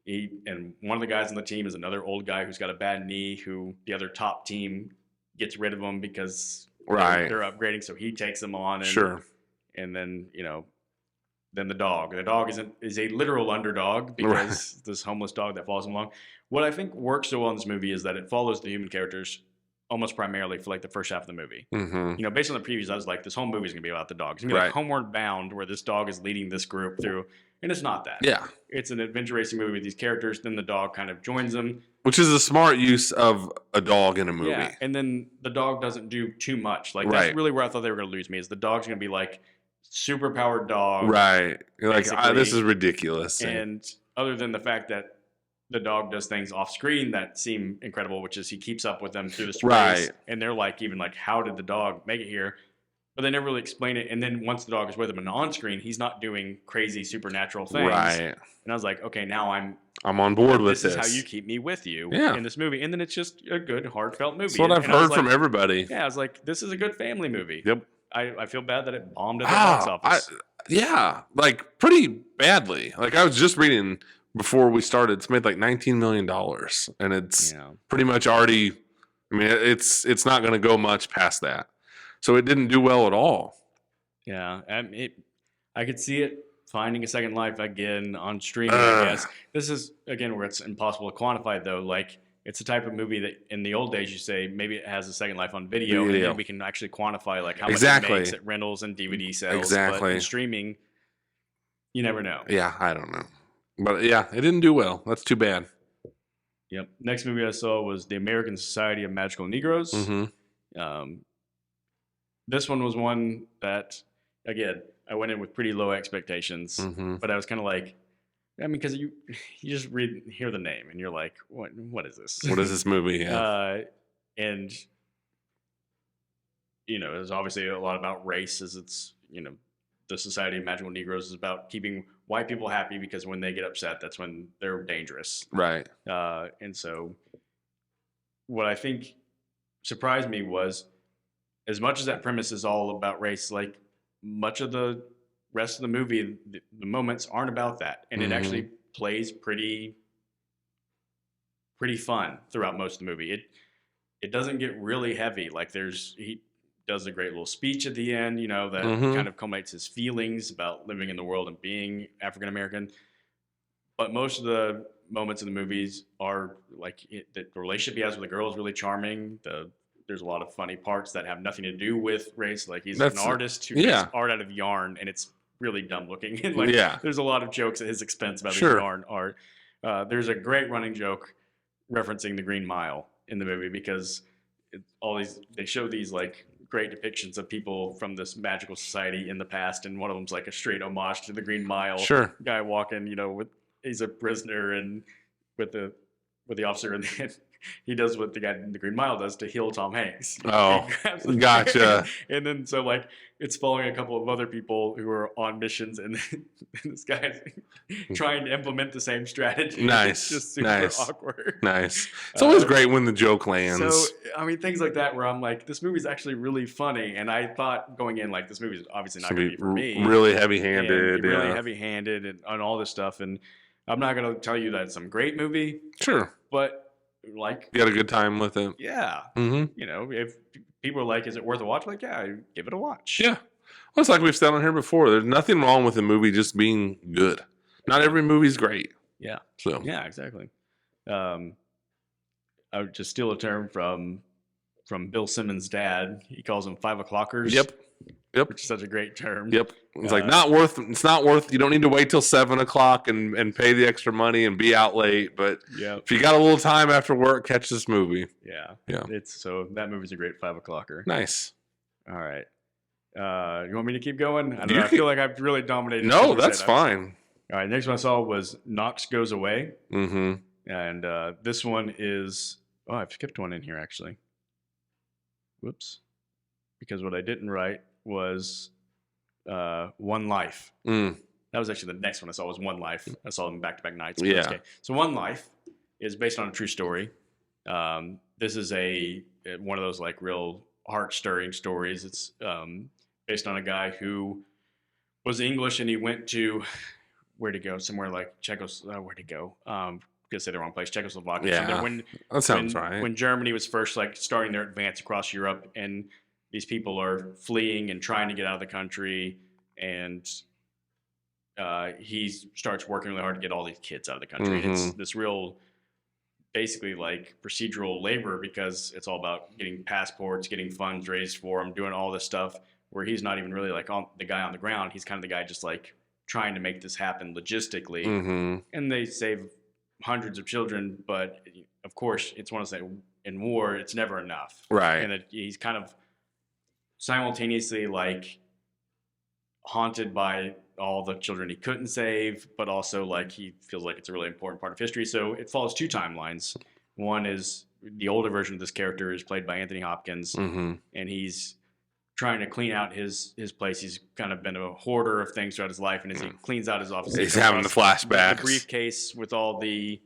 and one of the guys on the team is another old guy who's got a bad knee. Who the other top team gets rid of him because they're upgrading, so he takes them on. And, and then then the dog. The dog is a literal underdog because this homeless dog that follows him along. What I think works so well in this movie is that it follows the human characters almost primarily for like the first half of the movie. Based on the previews, I was like, this whole movie is gonna be about the dog. It's gonna be like Homeward Bound, where this dog is leading this group through, and it's not that. Yeah, it's an adventure racing movie with these characters. Then the dog kind of joins them, which is a smart use of a dog in a movie. Yeah, and then the dog doesn't do too much. Like that's really where I thought they were gonna lose me. Is the dog's gonna be like super powered dog, right? You're like, this is ridiculous. And other than the fact that the dog does things off screen that seem incredible, which is he keeps up with them through this race, and they're like, even like, how did the dog make it here? But they never really explain it. And then once the dog is with him and on screen, he's not doing crazy supernatural things. Right. And I was like, okay, now I'm on board with this. This is how you keep me with you in this movie. And then it's just a good, heartfelt movie. That's what I've heard from everybody. Yeah, I was like, this is a good family movie. Yep. I feel bad that it bombed at the box office. Like pretty badly. Like I was just reading before we started, it's made like $19 million, and it's pretty much already. I mean, it's not going to go much past that, so it didn't do well at all. Yeah, I could see it finding a second life again on streaming. I guess this is again where it's impossible to quantify, though. Like it's the type of movie that in the old days you say maybe it has a second life on video, and then we can actually quantify like how much it makes at rentals and DVD sales. Exactly. But in streaming, you never know. Yeah, I don't know. But yeah, it didn't do well. That's too bad. Yep. Next movie I saw was The American Society of Magical Negroes. This one was one that, again, I went in with pretty low expectations, but I was kind of like, I mean, because you just hear the name and you're like, what is this? What is this movie? Yeah. And there's obviously a lot about race, as it's the Society of Magical Negroes is about keeping white people happy because when they get upset, that's when they're dangerous. Right. And so what I think surprised me was, as much as that premise is all about race, like much of the rest of the movie, the moments aren't about that. And it actually plays pretty fun throughout most of the movie. It doesn't get really heavy. Like he does a great little speech at the end, that kind of culminates his feelings about living in the world and being African American. But most of the moments in the movies are like the relationship he has with the girl is really charming. There's a lot of funny parts that have nothing to do with race. Like he's an artist who makes art out of yarn, and it's really dumb looking. And there's a lot of jokes at his expense about his yarn art. There's a great running joke referencing the Green Mile in the movie because they show these like great depictions of people from this magical society in the past, and one of them's like a straight homage to the Green Mile. Sure. Guy walking, he's a prisoner and with the officer, and then he does what the guy in the Green Mile does to heal Tom Hanks. Oh, gotcha. And then so like it's following a couple of other people who are on missions, and this guy's trying to implement the same strategy. Nice. It's just super awkward. Nice. It's always great when the joke lands. So I mean, things like that where I'm like, this movie's actually really funny, and I thought going in like this movie's obviously not going to be for me. Really heavy-handed, really heavy-handed, and all this stuff, and I'm not going to tell you that it's some great movie. Sure. But like, you had a good time with it. Yeah. If people are like, is it worth a watch? Like, yeah, give it a watch. Yeah. Well, it's like we've said on here before. There's nothing wrong with a movie just being good. Not every movie's great. Yeah. So. Yeah, exactly. I would just steal a term from Bill Simmons' dad. He calls them 5 o'clockers. Yep. Which is such a great term. Yep. It's like it's not worth. You don't need to wait till 7 o'clock and pay the extra money and be out late. But if you got a little time after work, catch this movie. Yeah. Yeah. So that movie's a great 5 o'clocker. Nice. All right. You want me to keep going? I feel like I've really dominated. No, that's fine. All right. Next one I saw was Knox Goes Away. Mm-hmm. And this one is. Oh, I've skipped one in here actually. Whoops. Because what I didn't write was One Life. That was actually the next one I saw was One Life. I saw them back-to-back nights. Yeah. Okay. So One Life is based on a true story. This is one of those like real heart-stirring stories. It's based on a guy who was English and he went to where'd he go? Somewhere like where'd he go? I'm gonna say the wrong place. Czechoslovakia. Yeah. So that sounds right. When Germany was first like starting their advance across Europe, and these people are fleeing and trying to get out of the country, and he starts working really hard to get all these kids out of the country. Mm-hmm. It's this real, basically like procedural labor because it's all about getting passports, getting funds raised for him, doing all this stuff where he's not even really like the guy on the ground. He's kind of the guy just like trying to make this happen logistically. Mm-hmm. And they save hundreds of children, but of course it's one of those in war, it's never enough. Right. And he's kind of simultaneously like haunted by all the children he couldn't save, but also like he feels like it's a really important part of history. So it follows 2 timelines. One is the older version of this character is played by Anthony Hopkins, and he's trying to clean out his place. He's kind of been a hoarder of things throughout his life, and as he cleans out his office, he's having the flashbacks. The briefcase with all the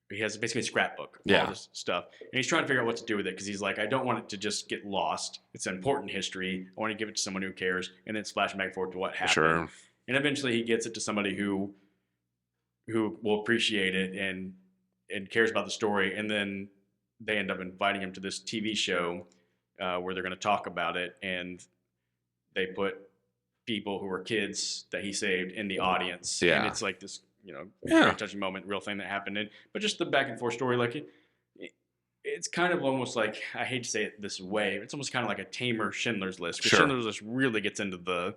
he has basically a scrapbook of all this stuff. And he's trying to figure out what to do with it because he's like, I don't want it to just get lost. It's an important history. I want to give it to someone who cares. And then it's flashing back forward to what happened. Sure. And eventually he gets it to somebody who will appreciate it and cares about the story. And then they end up inviting him to this TV show where they're going to talk about it. And they put people who were kids that he saved in the audience. Yeah. And it's like this, very touching moment, real thing that happened. But just the back and forth story, like it's kind of almost like, I hate to say it this way, it's almost kind of like a tamer Schindler's List. Because Schindler's List really gets into the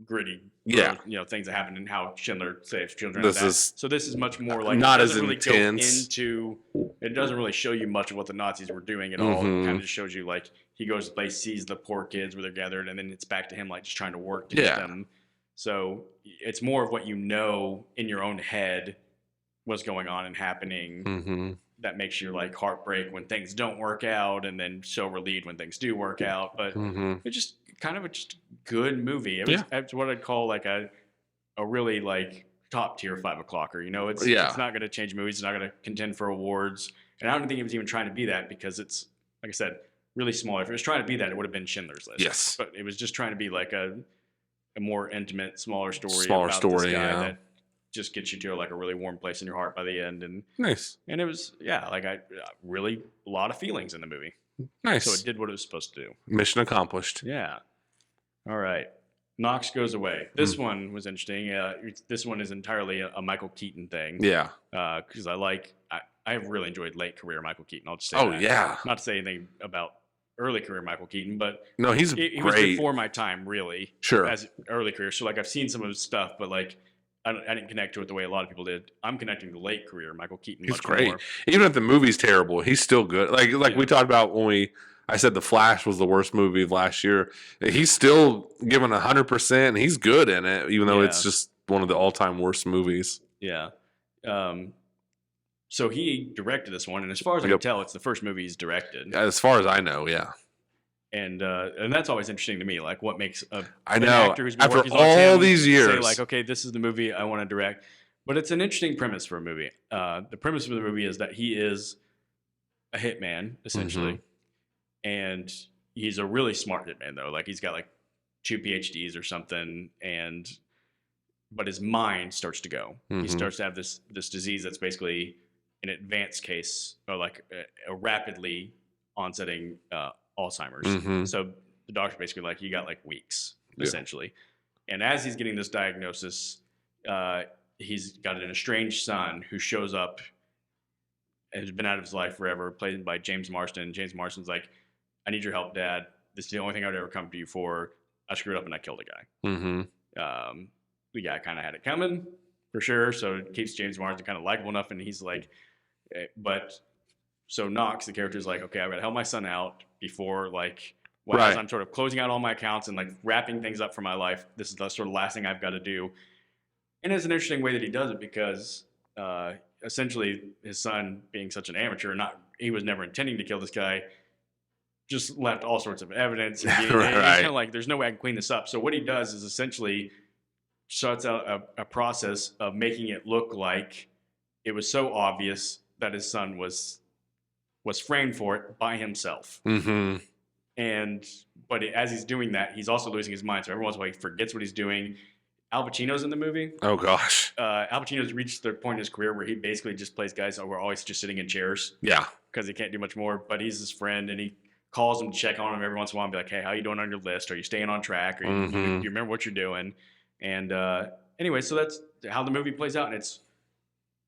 gritty, things that happen and how Schindler saves children. So this is much more like not it as doesn't really intense. It doesn't really show you much of what the Nazis were doing at all. It kind of just shows you like he goes to the place, sees the poor kids where they're gathered, and then it's back to him like just trying to work to get them. So it's more of what you know in your own head what's going on and happening that makes you like heartbreak when things don't work out, and then so relieved when things do work out. But it's just kind of a good movie. It's what I'd call like a really like top tier 5 o'clocker. It's not going to change movies. It's not going to contend for awards. And I don't think it was even trying to be that because it's, like I said, really small. If it was trying to be that, it would have been Schindler's List. Yes. But it was just trying to be like a more intimate, smaller story this guy that just gets you to like a really warm place in your heart by the end. And nice. And it was, really a lot of feelings in the movie. Nice. So it did what it was supposed to do. Mission accomplished. Yeah. All right. Knox Goes Away. This one was interesting. This one is entirely a Michael Keaton thing. Yeah. Because I have really enjoyed late career Michael Keaton. I'll just say that. Yeah. Not to say anything about early career Michael Keaton, but no, he was before my time, really. Sure. As early career. So like I've seen some of his stuff, but like I didn't connect to it the way a lot of people did. I'm connecting to late career Michael Keaton. He's great. More. Even if the movie's terrible, he's still good. Like we talked about when I said The Flash was the worst movie of last year. He's still giving 100%. And he's good in it, even though it's just one of the all-time worst movies. Yeah. So he directed this one, and as far as I can tell, it's the first movie he's directed. As far as I know, yeah. And that's always interesting to me, like what makes an actor who's been after all these years say like, okay, this is the movie I want to direct. But it's an interesting premise for a movie. The premise of the movie is that he is a hitman, essentially. And he's a really smart hitman, though. Like, he's got, like, 2 PhDs or something, but his mind starts to go. He starts to have this disease that's basically an advanced case, or, like, a rapidly onsetting Alzheimer's. So the doctor's basically like, you got, like, weeks, essentially. And as he's getting this diagnosis, he's got an estranged son who shows up and has been out of his life forever, played by James Marsden. James Marsden's like, I need your help, Dad. This is the only thing I'd ever come to you for. I screwed up and I killed a guy. The guy kind of had it coming, for sure. So it keeps James Marsden kind of likable enough. And he's like, so Knox, the character, is like, okay, I've got to help my son out before, like, as I'm sort of closing out all my accounts and, like, wrapping things up for my life. This is the sort of last thing I've got to do. And it's an interesting way that he does it because essentially his son, being such an amateur, he was never intending to kill this guy, just left all sorts of evidence. And he's kind of like, there's no way I can clean this up. So what he does is essentially starts out a process of making it look like it was so obvious that his son was framed for it by himself. But as he's doing that, he's also losing his mind. So every once in a while he forgets what he's doing. Al Pacino's in the movie. Oh, gosh. Al Pacino's reached the point in his career where he basically just plays guys who are always just sitting in chairs. Yeah. Because he can't do much more. But he's his friend, and he calls him to check on him every once in a while and be like, hey, how you doing on your list? Are you staying on track? Or you remember what you're doing? And anyway, so that's how the movie plays out. And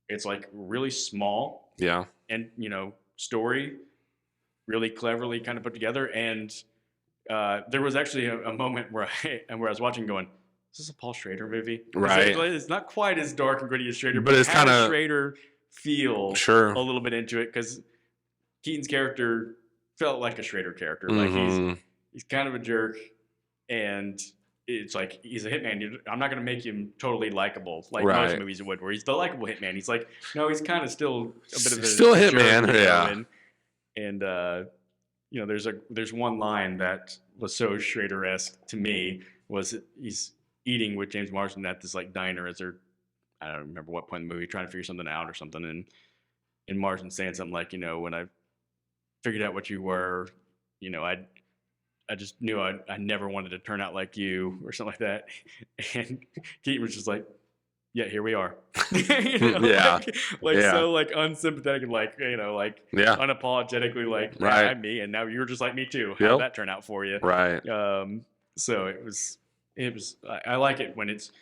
it's like really small. Yeah. And, story really cleverly kind of put together. And there was actually a moment where I was watching going, is this a Paul Schrader movie? Right. It's not quite as dark and gritty as Schrader, but it's kind of Schrader feel a little bit into it because Keaton's character felt like a Schrader character. Like he's kind of a jerk, and it's like he's a hitman. I'm not going to make him totally likable like most movies would, where he's the likable hitman. He's like, no, he's kind of still a bit of a still a hitman. Jerk, and there's one line that was so Schrader-esque to me was he's eating with James Marsden at this like diner as they're, I don't remember what point in the movie, trying to figure something out or something, and Marsden saying something like, when I figured out what you were, I just knew I never wanted to turn out like you or something like that. And Keaton was just like, yeah, here we are. So like unsympathetic and like, unapologetically like, I'm me. And now you're just like me too. How'd that turn out for you? Right. So it was, I like it when it's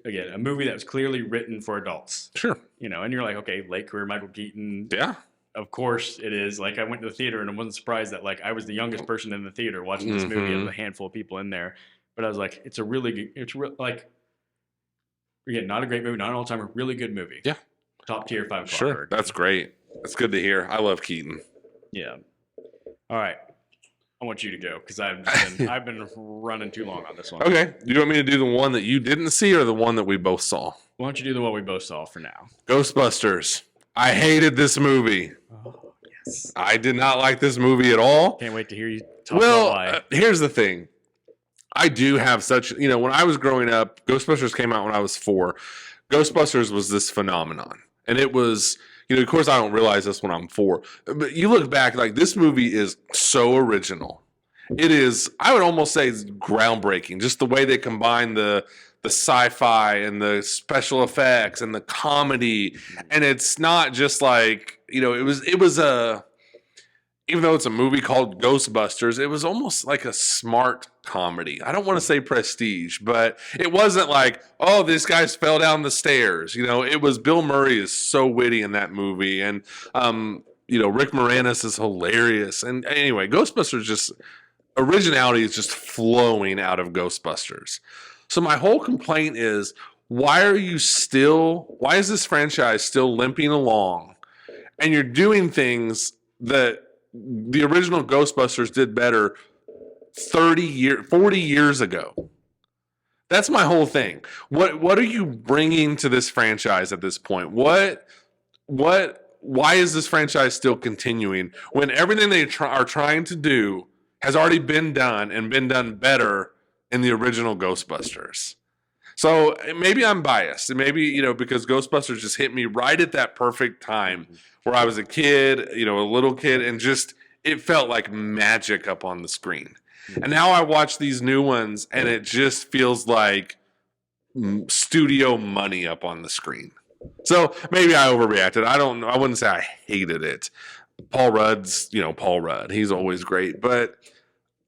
again, a movie that was clearly written for adults. Sure. And you're like, okay, late career Michael Keaton. Yeah. Of course it is. Like, I went to the theater and I wasn't surprised that like I was the youngest person in the theater watching this movie of a handful of people in there. But I was like, it's like, again, not a great movie, not an all-timer, really good movie. Yeah. Top tier 5 o'clock. Sure. That's great. That's good to hear. I love Keaton. Yeah. All right. I want you to go because I've been running too long on this one. Okay. Do you want me to do the one that you didn't see or the one that we both saw? Why don't you do the one we both saw for now? Ghostbusters. I hated this movie. Oh, yes. I did not like this movie at all. Can't wait to hear you talk about why. Here's the thing. I do have such, when I was growing up, Ghostbusters came out when I was 4. Ghostbusters was this phenomenon. And it was, of course I don't realize this when I'm 4. But you look back, like, this movie is so original. It is, I would almost say it's groundbreaking. Just the way they combine the sci-fi and the special effects and the comedy. And it's not just like, it was a, even though it's a movie called Ghostbusters, it was almost like a smart comedy. I don't want to say prestige, but it wasn't like, oh, this guys fell down the stairs. It was, Bill Murray is so witty in that movie. And, Rick Moranis is hilarious. And anyway, Ghostbusters originality is just flowing out of Ghostbusters. So my whole complaint is, why is this franchise still limping along? And you're doing things that the original Ghostbusters did better 40 years ago. That's my whole thing. What are you bringing to this franchise at this point? Why is this franchise still continuing when everything they are trying to do has already been done and been done better in the original Ghostbusters? So maybe I'm biased. Maybe, because Ghostbusters just hit me right at that perfect time where I was a kid, a little kid, and just it felt like magic up on the screen. And now I watch these new ones and it just feels like studio money up on the screen. So maybe I overreacted. I don't know. I wouldn't say I hated it. Paul Rudd's, Paul Rudd. He's always great. But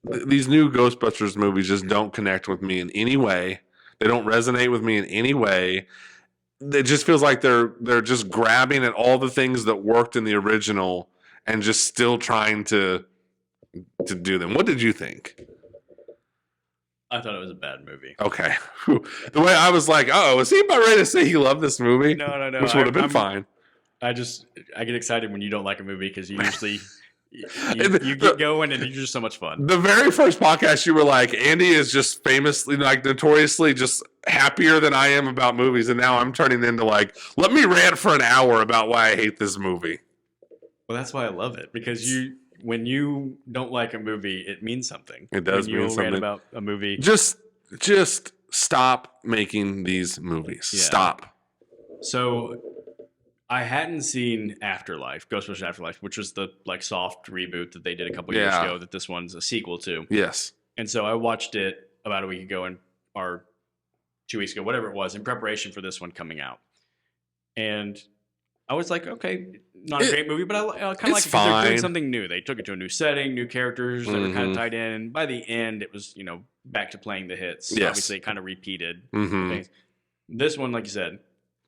these new Ghostbusters movies just don't connect with me in any way. They don't resonate with me in any way. It just feels like they're just grabbing at all the things that worked in the original and just still trying to do them. What did you think? I thought it was a bad movie. Okay. The way I was like, is he about ready to say he loved this movie? No. Which would have been fine. I get excited when you don't like a movie because you usually you get going and you're just so much fun. The very first podcast you were like, Andy is just famously, notoriously just happier than I am about movies. And now I'm turning into like, let me rant for an hour about why I hate this movie. Well, that's why I love it, because when you don't like a movie, it means something. It does mean something. Rant about a movie. Just stop making these movies. Yeah. Stop. So I hadn't seen Ghostbusters Afterlife, which was the soft reboot that they did a couple years ago that this one's a sequel to. Yes. And so I watched it about a week ago or 2 weeks ago, whatever it was, in preparation for this one coming out. And I was like, okay, not a great movie, but I kind of like it because they're doing something new. They took it to a new setting, new characters that were kind of tied in. And by the end, it was, back to playing the hits. Yes. Obviously, it kind of repeated things. This one, like you said,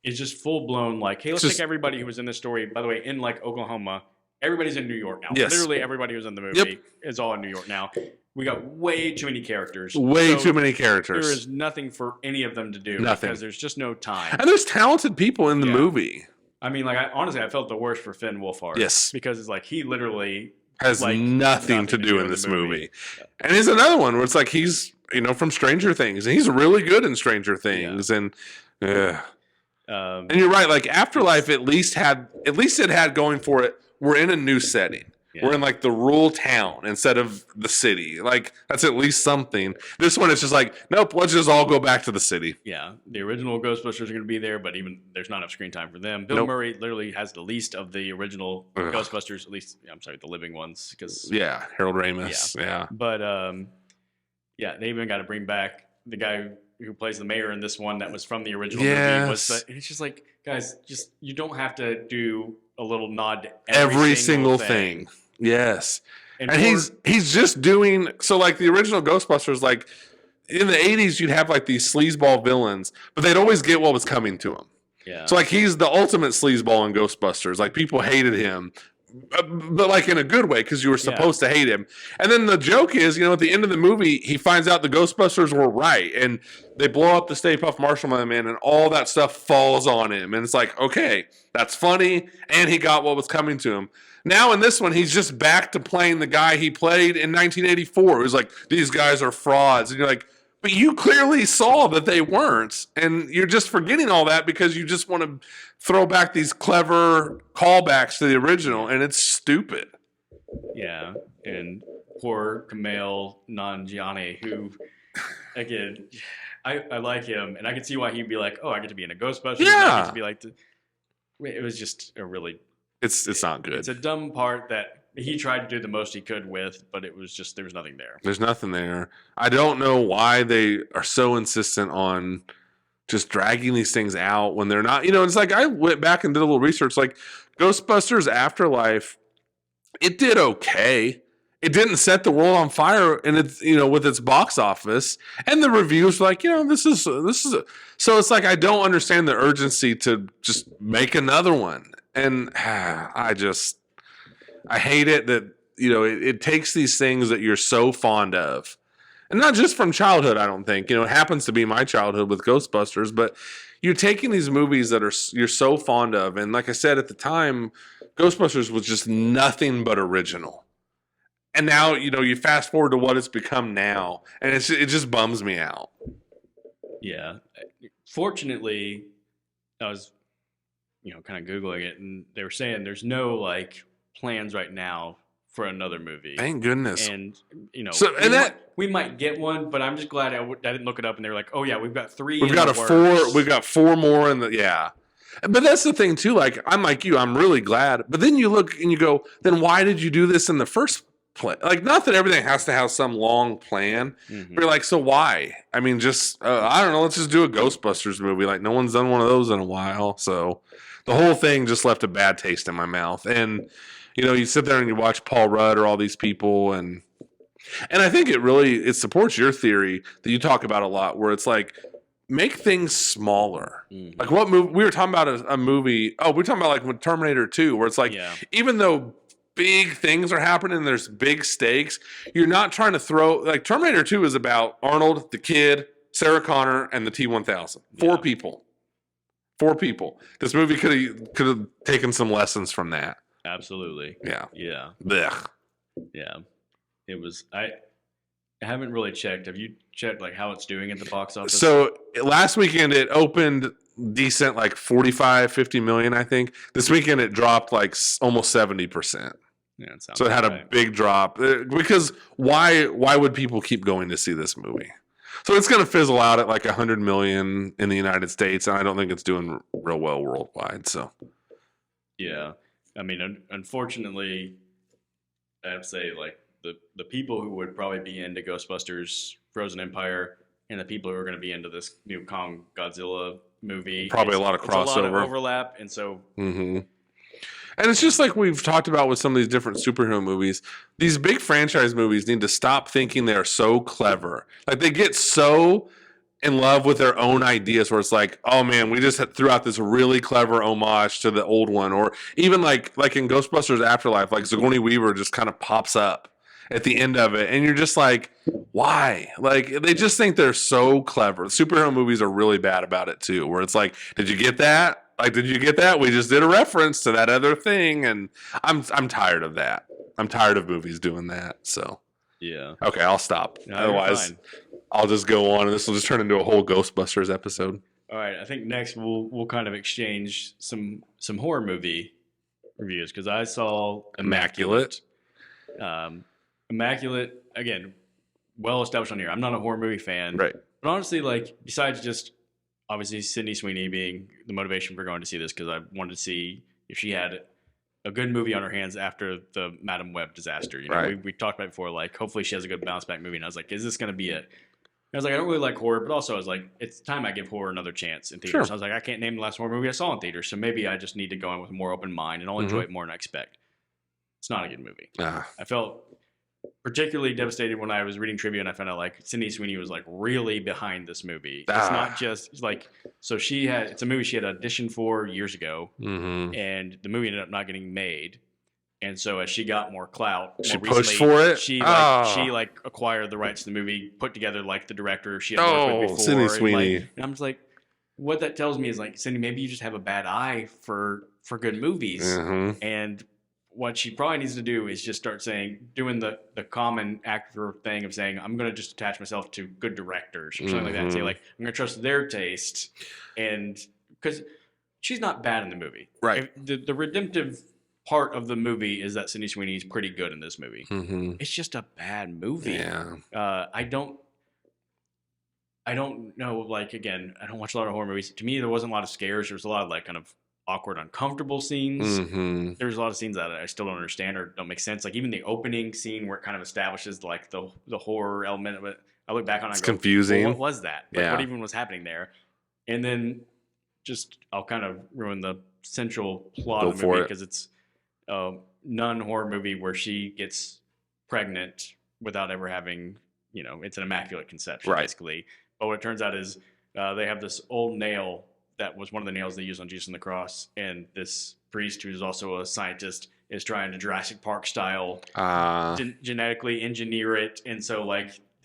is just full-blown hey, let's take everybody who was in this story. By the way, in Oklahoma, everybody's in New York now. Yes. Literally everybody who's in the movie is all in New York now. We got way too many characters. Too many characters. There is nothing for any of them to do. Nothing. Because there's just no time. And there's talented people in the movie. I mean, honestly, I felt the worst for Finn Wolfhard. Yes. Because it's he literally has nothing to do in this movie. And he's another one where it's he's, from Stranger Things. And he's really good in Stranger Things. Yeah. And you're right. Afterlife at least it had going for it. We're in a new setting. Yeah. We're in the rural town instead of the city. That's at least something. This one is just nope, let's just all go back to the city. Yeah. The original Ghostbusters are going to be there, but even there's not enough screen time for them. Bill Murray literally has the least of the original Ghostbusters, at least, the living ones. Harold Ramis. Yeah. But, they even got to bring back the guy who plays the mayor in this one that was from the original movie. It's just guys, you don't have to do a little nod to every single thing. Yes. And he's just doing the original Ghostbusters, in the 80s you'd have these sleazeball villains, but they'd always get what was coming to them. Yeah. So he's the ultimate sleazeball in Ghostbusters. People hated him, but in a good way because you were supposed to hate him. And then the joke is, at the end of the movie, he finds out the Ghostbusters were right, and they blow up the Stay Puft Marshmallow Man, and all that stuff falls on him. And it's okay, that's funny, and he got what was coming to him. Now in this one, he's just back to playing the guy he played in 1984. It was these guys are frauds, and you're but you clearly saw that they weren't, and you're just forgetting all that because you just want to throw back these clever callbacks to the original, and it's stupid. Yeah, and poor Kumail Nanjiani, who, again, I like him, and I could see why he'd be oh, I get to be in a Ghostbusters. Yeah. I get to be it was just a really... It's not good. It's a dumb part that he tried to do the most he could with, but it was just, there was nothing there. There's nothing there. I don't know why they are so insistent on just dragging these things out when they're not, it's I went back and did a little research, Ghostbusters Afterlife, it did okay. It didn't set the world on fire, and it's, with its box office, and the reviews were this is so it's I don't understand the urgency to just make another one. And I hate it that, it takes these things that you're so fond of, and not just from childhood. I don't think, it happens to be my childhood with Ghostbusters, but you're taking these movies that you're so fond of, and like I said at the time, Ghostbusters was just nothing but original. And now, you fast forward to what it's become now, and it just bums me out. Yeah. Fortunately, I was, kind of Googling it, and they were saying there's no, plans right now for another movie. Thank goodness. And, we might get one, but I'm just glad I didn't look it up, and they were like, oh, yeah, we've got 3 We've got we've got 4 more in the, yeah. But that's the thing, too. Like, I'm like you, I'm really glad. But then you look and you go, then why did you do this in the first place? Like, not that everything has to have some long plan. But you're like, so why? I mean, just, I don't know, let's just do a Ghostbusters movie. Like, no one's done one of those in a while. So the whole thing just left a bad taste in my mouth. And, you sit there and you watch Paul Rudd or all these people, and I think it supports your theory that you talk about a lot, where it's like, make things smaller. Like, what movie we were talking about a movie. Oh, we're talking about with Terminator 2, where it's like, even though big things are happening, there's big stakes, you're not trying to throw, like, Terminator 2 is about Arnold, the kid, Sarah Connor, and the T-1000. 4 people. 4 people. This movie could have taken some lessons from that. Absolutely. Yeah. Yeah. Blech. Yeah. It was. I haven't really checked. Have you checked how it's doing at the box office? So last weekend it opened decent, 45-50 million, I think. This weekend it dropped almost 70%. Yeah, it sounds so it had a big drop, because why would people keep going to see this movie? So it's going to fizzle out at 100 million in the United States, and I don't think it's doing real well worldwide. So yeah, I mean, unfortunately, I have to say, the people who would probably be into Ghostbusters, Frozen Empire, and the people who are going to be into this new Kong Godzilla movie, probably a lot of crossover, a lot of overlap, and so. And it's just like we've talked about with some of these different superhero movies. These big franchise movies need to stop thinking they're so clever. Like, they get so in love with their own ideas, where it's like, oh man, we just threw out this really clever homage to the old one. Or even like in Ghostbusters Afterlife, Sigourney Weaver just kind of pops up at the end of it, and you're just like, why? They just think they're so clever. Superhero movies are really bad about it too, where it's like, did you get that? Did you get that? We just did a reference to that other thing, and I'm tired of that. I'm tired of movies doing that. So yeah. Okay, I'll stop. No, otherwise, I'll just go on, and this will just turn into a whole Ghostbusters episode. All right, I think next we'll kind of exchange some horror movie reviews, because I saw Immaculate. Immaculate, again, well established on here. I'm not a horror movie fan, right? But honestly, besides just obviously Sydney Sweeney being the motivation for going to see this, because I wanted to see if she had a good movie on her hands after the Madam Web disaster. Right. We talked about it before, hopefully she has a good bounce back movie, and I was like, is this going to be it? I was like, I don't really like horror, but also I was like, it's time I give horror another chance in theaters. Sure. So I was like, I can't name the last horror movie I saw in theaters, so maybe I just need to go in with a more open mind, and I'll enjoy it more than I expect. It's not a good movie. I felt particularly devastated when I was reading trivia and I found out Sydney Sweeney was really behind this movie. It's not just so it's a movie she had auditioned for years ago, and the movie ended up not getting made. And so as she got more clout, she pushed for it. She acquired the rights to the movie, put together the director she had worked with before. Sydney Sweeney. And I'm just like, what that tells me is Sydney, maybe you just have a bad eye for good movies, and what she probably needs to do is just start doing the common actor thing of saying, I'm going to just attach myself to good directors or something like that. And say, I'm going to trust their taste. And because she's not bad in the movie. Right. The redemptive part of the movie is that Sydney Sweeney is pretty good in this movie. It's just a bad movie. Yeah. I don't know, again, I don't watch a lot of horror movies. To me, there wasn't a lot of scares. There was a lot of kind of awkward, uncomfortable scenes. There's a lot of scenes that I still don't understand or don't make sense. Even the opening scene where it kind of establishes the horror element of it. I look back on it and go, confusing. Well, what was that? What even was happening there? And then I'll kind of ruin the central plot of the movie, because it's a nun horror movie where she gets pregnant without ever having, it's an immaculate conception, basically. But what it turns out is they have this old nail that was one of the nails they used on Jesus on the cross, and this priest, who's also a scientist, is trying to Jurassic Park style genetically engineer it, and so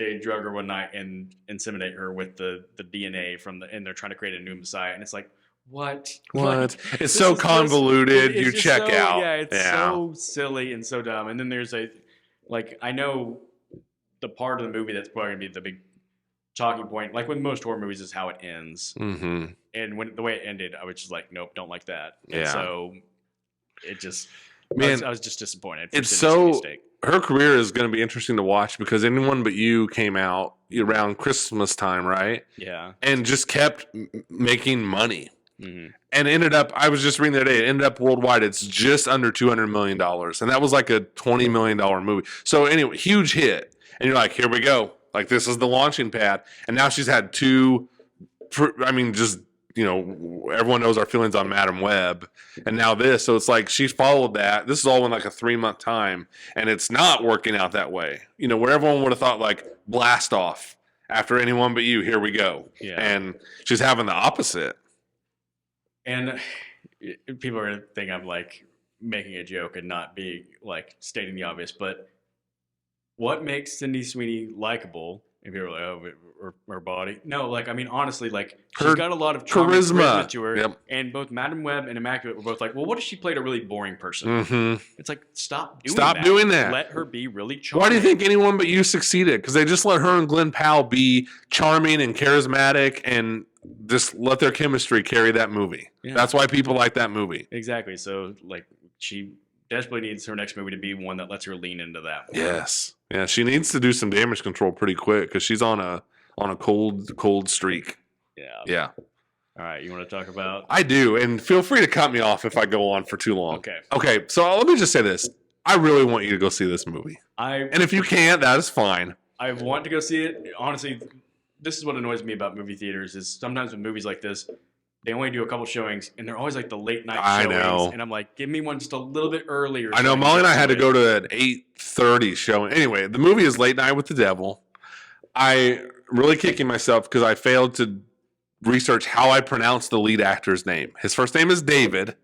they drug her one night and inseminate her with the DNA and they're trying to create a new Messiah, and it's like, what? What? It's so convoluted. You check out. Yeah, it's so silly and so dumb. And then there's I know the part of the movie that's probably gonna be the big talking point, like with most horror movies, is how it ends. Mm-hmm. And when the way it ended, I was just like, nope, don't like that. And yeah. so it just, I was just disappointed. It's so. Her career is going to be interesting to watch because Anyone But You came out around Christmas time, right? Yeah. And just kept making money. Mm-hmm. And ended up, I was just reading the other day, it ended up worldwide, it's just under $200 million. And that was like a $20 million movie. So anyway, huge hit. And you're like, here we go. Like, this is the launching pad. And now she's had everyone knows our feelings on Madam Web. And now this. So it's like she's followed that. This is all in like a 3-month time. And it's not working out that way. Where everyone would have thought, like, blast off after Anyone But You, here we go. Yeah. And she's having the opposite. And people are going to think I'm like making a joke and not be like stating the obvious, but what makes Sydney Sweeney likable? If you're like, oh, her body. No, like, I mean, honestly, like, she's got a lot of charisma to her. Yep. And both Madam Web and Immaculate were both like, well, what if she played a really boring person? Mm-hmm. It's like, stop doing that. Let her be really charming. Why do you think Anyone But You succeeded? Because they just let her and Glenn Powell be charming and charismatic and just let their chemistry carry that movie. Yeah. That's why people like that movie. Exactly. So, like, she desperately needs her next movie to be one that lets her lean into that more. Yes. Yeah, she needs to do some damage control pretty quick because she's on a cold streak. Yeah. Yeah. All right, you want to talk about? I do, and feel free to cut me off if I go on for too long. Okay, so let me just say this. I really want you to go see this movie. And if you can't, that is fine. I want to go see it. Honestly, this is what annoys me about movie theaters is sometimes with movies like this, they only do a couple showings, and they're always like the late night showings. I know. And I'm like, give me one just a little bit earlier. I know. Molly and I had to go to an 8:30 showing. Anyway, the movie is Late Night with the Devil. I really kicking myself because I failed to research how I pronounce the lead actor's name. His first name is David.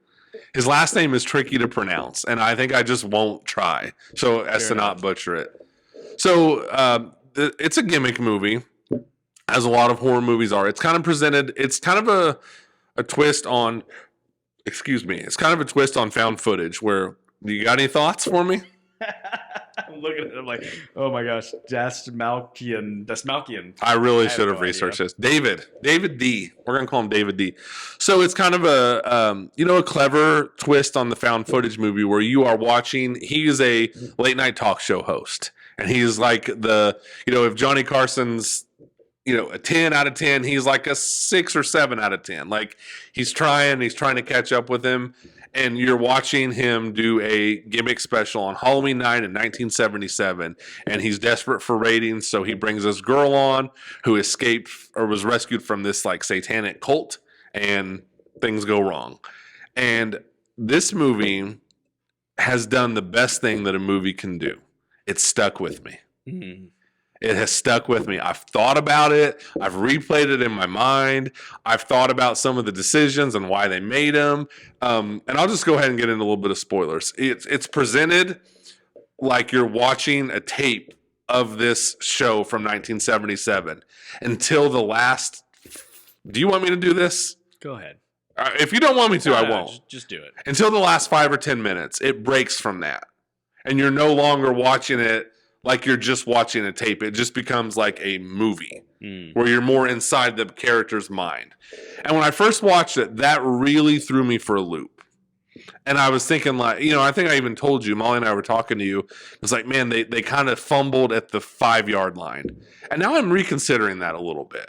His last name is tricky to pronounce, and I think I just won't try so as to not butcher it. So it's a gimmick movie, as a lot of horror movies are. It's kind of presented. It's kind of a twist on. Excuse me. It's kind of a twist on found footage. Where you got any thoughts for me? I'm looking at it. I'm like, oh my gosh, that's Malkian. I really should have researched this. David D. We're gonna call him David D. So it's kind of a clever twist on the found footage movie where you are watching. He is a late night talk show host, and he's like if Johnny Carson's a 10 out of 10, he's like a 6 or 7 out of 10. Like he's trying to catch up with him. And you're watching him do a gimmick special on Halloween night in 1977. And he's desperate for ratings. So he brings this girl on who escaped or was rescued from this like satanic cult. And things go wrong. And this movie has done the best thing that a movie can do. It's stuck with me. Mm-hmm. It has stuck with me. I've thought about it. I've replayed it in my mind. I've thought about some of the decisions and why they made them. And I'll just go ahead and get into a little bit of spoilers. It's presented like you're watching a tape of this show from 1977 until the last. Do you want me to do this? Go ahead. If you don't want me to, I won't. Just do it. Until the last 5 or 10 minutes, it breaks from that. And you're no longer watching it like you're just watching a tape. It just becomes like a movie where you're more inside the character's mind. And when I first watched it, that really threw me for a loop. And I was thinking like, I think I even told you, Molly and I were talking to you. It was like, man, they kind of fumbled at the 5-yard line. And now I'm reconsidering that a little bit.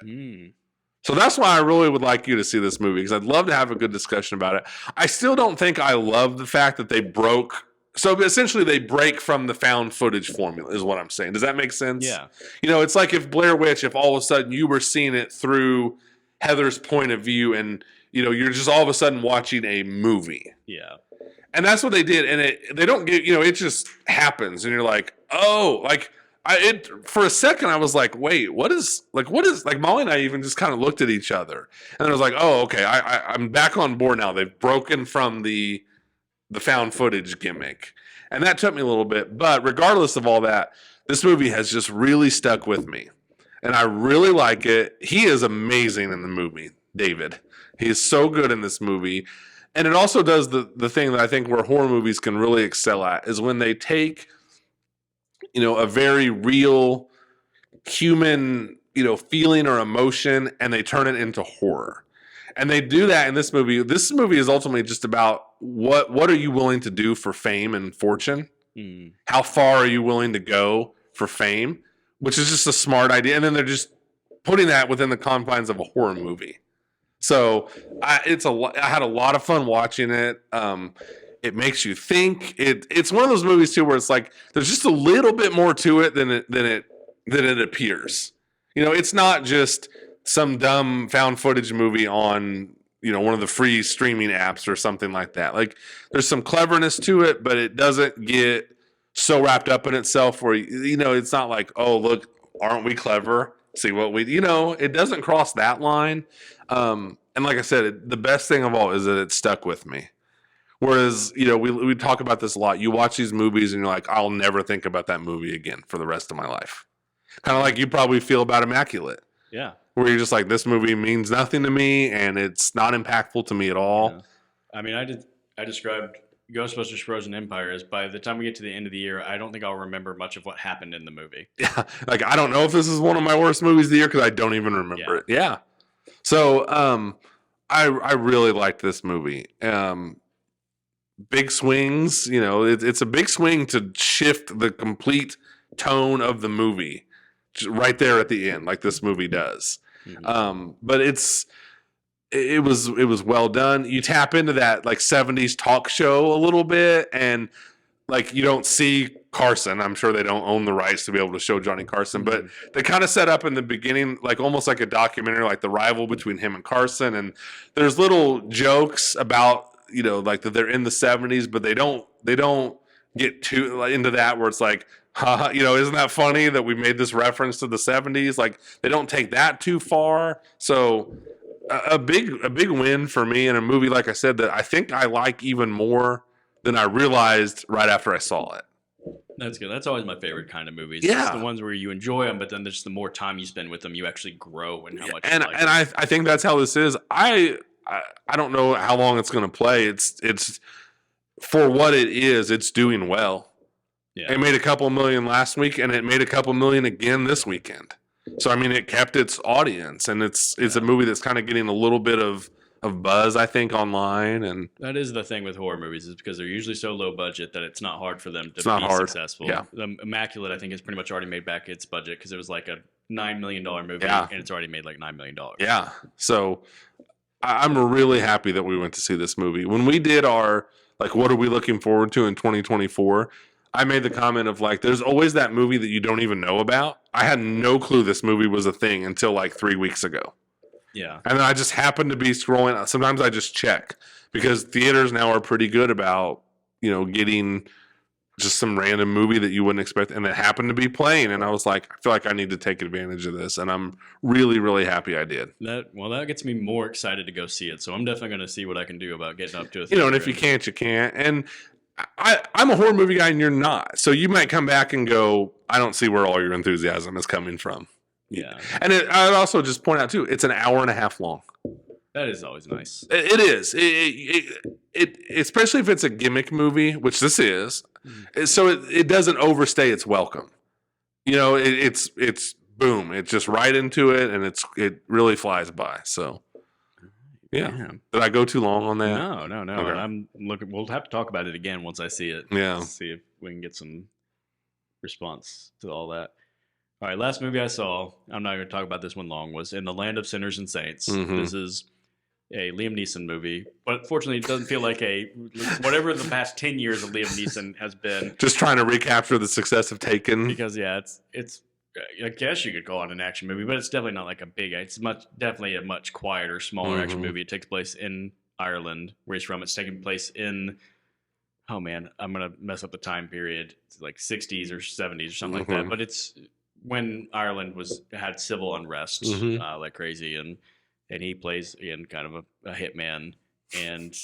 So that's why I really would like you to see this movie because I'd love to have a good discussion about it. I still don't think I love the fact that they broke. So essentially, they break from the found footage formula, is what I'm saying. Does that make sense? Yeah. It's like if Blair Witch, if all of a sudden you were seeing it through Heather's point of view, and you're just all of a sudden watching a movie. Yeah. And that's what they did, and they don't get it just happens, and you're like, oh, like for a second I was like, wait, what is like Molly and I even just kind of looked at each other, and I was like, oh, okay, I'm back on board now. They've broken from the the found footage gimmick. And that took me a little bit. But regardless of all that, this movie has just really stuck with me. And I really like it. He is amazing in the movie, David. He is so good in this movie. And it also does the thing that I think where horror movies can really excel at is when they take, a very real human, feeling or emotion and they turn it into horror. And they do that in this movie. This movie is ultimately just about what are you willing to do for fame and fortune? Mm. How far are you willing to go for fame? Which is just a smart idea. And then they're just putting that within the confines of a horror movie. So I had a lot of fun watching it. It makes you think. It's one of those movies too where it's like there's just a little bit more to it than it appears. It's not just some dumb found footage movie on one of the free streaming apps or something like that. Like there's some cleverness to it, but it doesn't get so wrapped up in itself where it's not like, oh look, aren't we clever? See what we it doesn't cross that line. And like I said, the best thing of all is that it stuck with me. Whereas, we talk about this a lot. You watch these movies and you're like, I'll never think about that movie again for the rest of my life. Kind of like you probably feel about Immaculate. Yeah. Where you're just like, this movie means nothing to me and it's not impactful to me at all. Yeah. I mean, I described Ghostbusters Frozen Empire as by the time we get to the end of the year, I don't think I'll remember much of what happened in the movie. Yeah. Like, I don't know if this is one of my worst movies of the year because I don't even remember it. Yeah. So, I really liked this movie. Big swings, it's a big swing to shift the complete tone of the movie right there at the end, like this movie does. Mm-hmm. But it was well done. You tap into that like 70s talk show a little bit, and like you don't see Carson. I'm sure they don't own the rights to be able to show Johnny Carson, but they kind of set up in the beginning like almost like a documentary, like the rival between him and Carson. And there's little jokes about like that they're in the 70s, but they don't get too into that where it's like, isn't that funny that we made this reference to the 70s? Like they don't take that too far. So a big win for me in a movie, like I said, that I think I like even more than I realized right after I saw it. That's good. That's always my favorite kind of movies. Yeah. It's the ones where you enjoy them, but then there's the more time you spend with them, you actually grow in how much and you like and I think that's how this is. I don't know how long it's going to play. It's for what it is, it's doing well. Yeah. It made a couple million last week, and it made a couple million again this weekend. So, I mean, it kept its audience, and it's a movie that's kind of getting a little bit of buzz, I think, online. And that is the thing with horror movies is because they're usually so low budget that it's not hard for them to be successful. Yeah. Immaculate, I think, has pretty much already made back its budget because it was like a $9 million movie, and it's already made like $9 million. Yeah. So I'm really happy that we went to see this movie. When we did our, like, what are we looking forward to in 2024, I made the comment of, like, there's always that movie that you don't even know about. I had no clue this movie was a thing until, like, 3 weeks ago. Yeah. And then I just happened to be scrolling. Sometimes I just check because theaters now are pretty good about, getting just some random movie that you wouldn't expect. And it happened to be playing. And I was like, I feel like I need to take advantage of this. And I'm really, really happy I did. That gets me more excited to go see it. So I'm definitely going to see what I can do about getting up to a theater. And if you can't, you can't. And I'm a horror movie guy and you're not. So you might come back and go, I don't see where all your enthusiasm is coming from. Yeah. And I'd also just point out, too, it's an hour and a half long. That is always nice. It is. It especially if it's a gimmick movie, which this is. So it doesn't overstay its welcome. It's boom. It's just right into it, and it really flies by. So, yeah. Damn. Did I go too long on that? No. Okay. I'm looking. We'll have to talk about it again once I see it. Yeah. See if we can get some response to all that. All right, last movie I saw, I'm not going to talk about this one long, was In the Land of Sinners and Saints. Mm-hmm. This is a Liam Neeson movie, but fortunately it doesn't feel like whatever the past 10 years of Liam Neeson has been. Just trying to recapture the success of Taken. Because, it's I guess you could call it an action movie, but it's definitely not like it's definitely a much quieter, smaller action movie. It takes place in Ireland, where he's from. It's taking place in, oh man, I'm going to mess up the time period. It's like 60s or 70s or something like that, but it's when Ireland had civil unrest like crazy, and he plays again kind of a hitman, and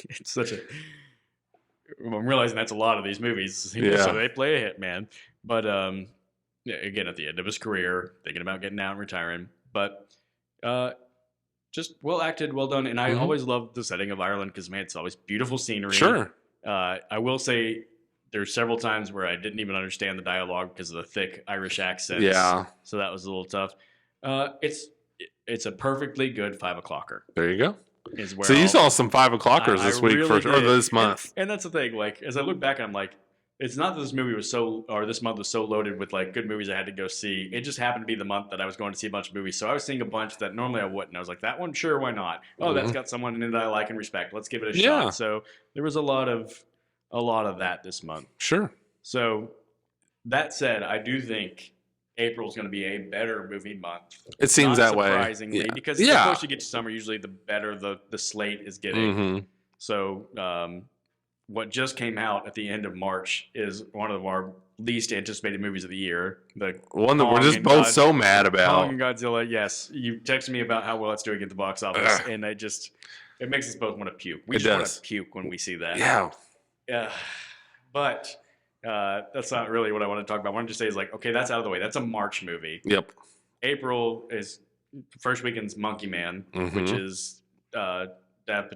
it's I'm realizing that's a lot of these movies. Yeah. So they play a hitman. But again, at the end of his career, thinking about getting out and retiring. But just well acted, well done. And I always loved the setting of Ireland because, man, it's always beautiful scenery. Sure. I will say there's several times where I didn't even understand the dialogue because of the thick Irish accents. Yeah. So that was a little tough. It's a perfectly good 5 o'clocker. There you go. So you saw some 5 o'clockers this week really or this month. And that's the thing. Like, as I look back, I'm like, it's not that this month was so loaded with like good movies I had to go see. It just happened to be the month that I was going to see a bunch of movies. So I was seeing a bunch that normally I wouldn't. I was like, that one, sure, why not? Oh, that's got someone in it that I like and respect. Let's give it a shot. So there was a lot of that this month. Sure. So that said, I do think April is going to be a better movie month. It seems that way. Surprisingly, because the closer you get to summer, usually the better the slate is getting. So what just came out at the end of March is one of our least anticipated movies of the year. The one that we're just both so mad about. Kong and Godzilla, yes. You texted me about how well it's doing at the box office, and it makes us both want to puke. We just want to puke when we see that. Yeah. But that's not really what I want to talk about. What I want to say is like, okay, that's out of the way. That's a March movie. Yep. April is first weekend's Monkey Man, which is Dev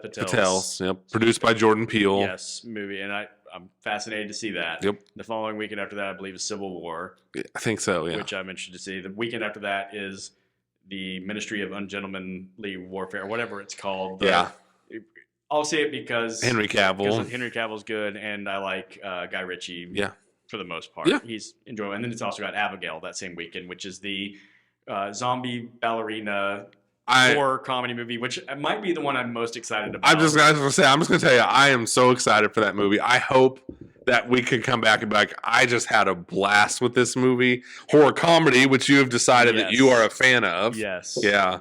Patel's. Yep. Produced by Jordan Peele. Yes, movie, and I'm fascinated to see that. Yep. The following weekend after that, I believe, is Civil War. I think so. Yeah. Which I'm interested to see. The weekend after that is the Ministry of Ungentlemanly Warfare, whatever it's called. I'll say it because Henry Cavill. Henry Cavill's good, and I like Guy Ritchie. Yeah. For the most part, yeah. He's enjoyable. And then it's also got Abigail that same weekend, which is the zombie ballerina horror comedy movie, which might be the one I'm most excited about. I'm just going to tell you, I am so excited for that movie. I hope that we can come back and be like, I just had a blast with this movie. Horror comedy, which you have decided that you are a fan of. Yes. Yeah.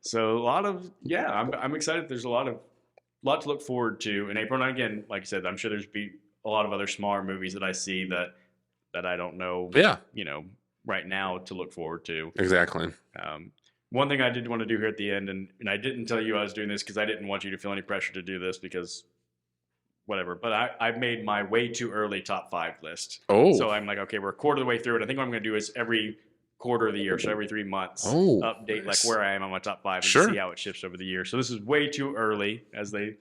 So I'm excited. There's a lot to look forward to in April. And again, like I said, I'm sure there's be a lot of other smaller movies that I see that I don't know. Yeah. Right now to look forward to. Exactly. One thing I did want to do here at the end, and I didn't tell you I was doing this because I didn't want you to feel any pressure to do this because whatever. But I made my way too early top 5 list. Oh. So I'm like, okay, we're a quarter of the way through it. I think what I'm going to do is every quarter of the year, so every 3 months, update like where I am on my top 5 and see how it shifts over the year. So this is way too early, as they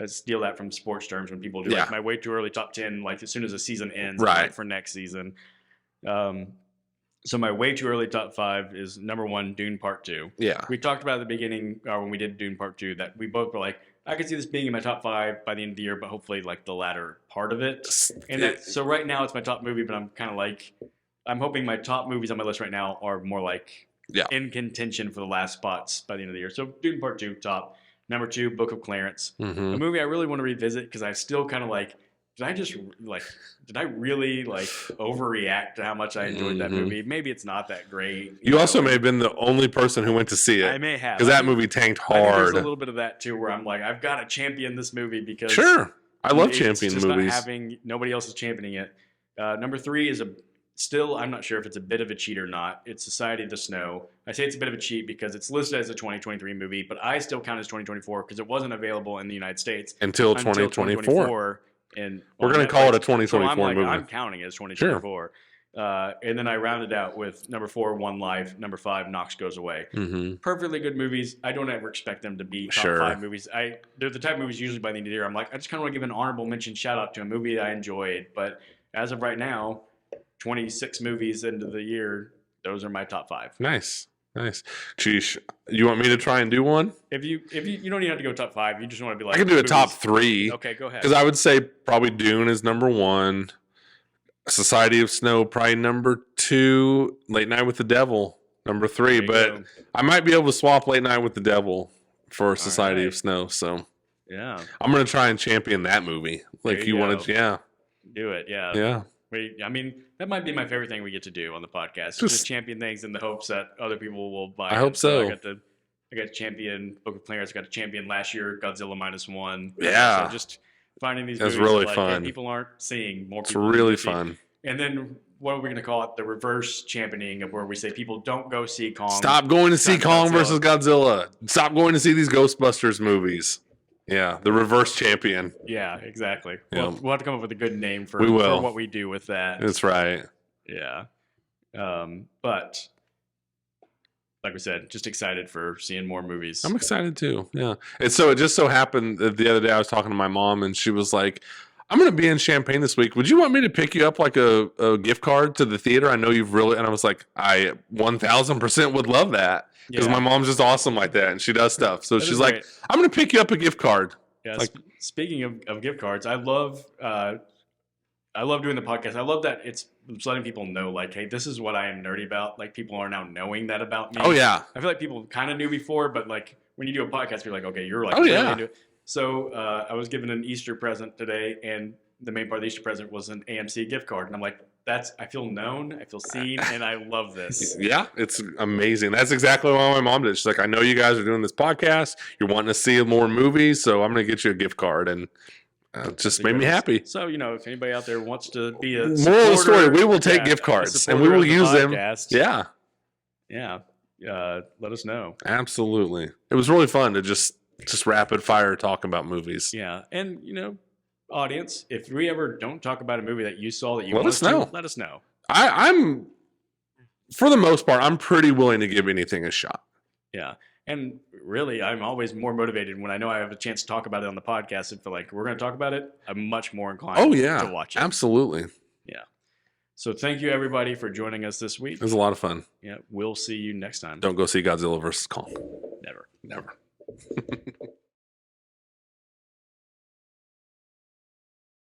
steal that from sports terms when people do like my way too early top 10, like as soon as the season ends, like for next season. So my way too early top 5 is number 1, Dune Part 2. Yeah. We talked about at the beginning, when we did Dune Part 2, that we both were like, I could see this being in my top 5 by the end of the year, but hopefully like the latter part of it. And so right now it's my top movie, but I'm kind of like, I'm hoping my top movies on my list right now are more like in contention for the last spots by the end of the year. So Dune Part 2, top. Number 2, Book of Clarence. A movie I really want to revisit because I still kind of like, did I really overreact to how much I enjoyed that movie? Maybe it's not that great. You also may have been the only person who went to see it. I may have. Because that movie tanked hard. I think there's a little bit of that too where I'm like, I've got to champion this movie because... Sure. I love champion movies. Not having, nobody else is championing it. Number 3 is still, I'm not sure if it's a bit of a cheat or not. It's Society of the Snow. I say it's a bit of a cheat because it's listed as a 2023 movie, but I still count it as 2024 because it wasn't available in the United States until 2024. And we're going to call it a 2024 movie. I'm counting it as 2024. Sure. And then I rounded out with number 4, One Life. Number 5, Knox Goes Away. Perfectly good movies. I don't ever expect them to be top 5 movies. They're the type of movies usually by the end of the year. I'm like, I just kind of want to give an honorable mention shout out to a movie I enjoyed. But as of right now, 26 movies into the year, those are my top 5. Nice. Sheesh. You want me to try and do one? If you don't even have to go top 5. You just want to be like, I can do a top 3. Okay, go ahead. Because I would say probably Dune is number 1. Society of Snow probably number 2. Late Night with the Devil number 3. But I might be able to swap Late Night with the Devil for Society of Snow. So I'm gonna try and champion that movie. Like you wanted, do it, yeah. I mean, that might be my favorite thing we get to do on the podcast. Just champion things in the hopes that other people will buy it. I hope so. I got to champion Book of Clarence. I got to champion last year Godzilla -1. Yeah. So just finding these That's movies really that, fun. people aren't seeing. More it's people really fun. And then what are we going to call it? The reverse championing of where we say people don't go see Kong. Stop going to see Kong versus Godzilla. Stop going to see these Ghostbusters movies. Yeah, the reverse champion. Yeah, exactly. Yeah. We'll have to come up with a good name for what we do with that. That's right. Yeah. But like we said, just excited for seeing more movies. I'm excited too. Yeah. And so it just so happened that the other day I was talking to my mom and she was like, I'm going to be in Champaign this week. Would you want me to pick you up like a gift card to the theater? I know you've really, and I was like, I 1000% would love that because my mom's just awesome like that and she does stuff. So she's like, I'm going to pick you up a gift card. Yeah. Like, speaking of gift cards, I love doing the podcast. I love that it's letting people know, like, hey, this is what I am nerdy about. Like, people are now knowing that about me. Oh, yeah. I feel like people kind of knew before, but, like, when you do a podcast, you're like, okay, you're, like, really into it. So I was given an Easter present today, and the main part of the Easter present was an AMC gift card. And I'm like, I feel known, I feel seen, and I love this. Yeah, it's amazing. That's exactly what my mom did. She's like, I know you guys are doing this podcast. You're wanting to see more movies, so I'm going to get you a gift card. And it just made me happy. So, if anybody out there wants to be a moral of the story, we will take gift cards and we will use them. Yeah. Yeah. Let us know. Absolutely. It was really fun to just rapid fire talk about movies. Yeah. And, audience, if we ever don't talk about a movie that you saw that you let us know. Let us know. I'm, for the most part, I'm pretty willing to give anything a shot. Yeah. And really, I'm always more motivated when I know I have a chance to talk about it on the podcast. And feel like we're going to talk about it, I'm much more inclined to watch it. Absolutely. Yeah. So thank you, everybody, for joining us this week. It was a lot of fun. Yeah. We'll see you next time. Don't go see Godzilla vs. Kong. Never. Never.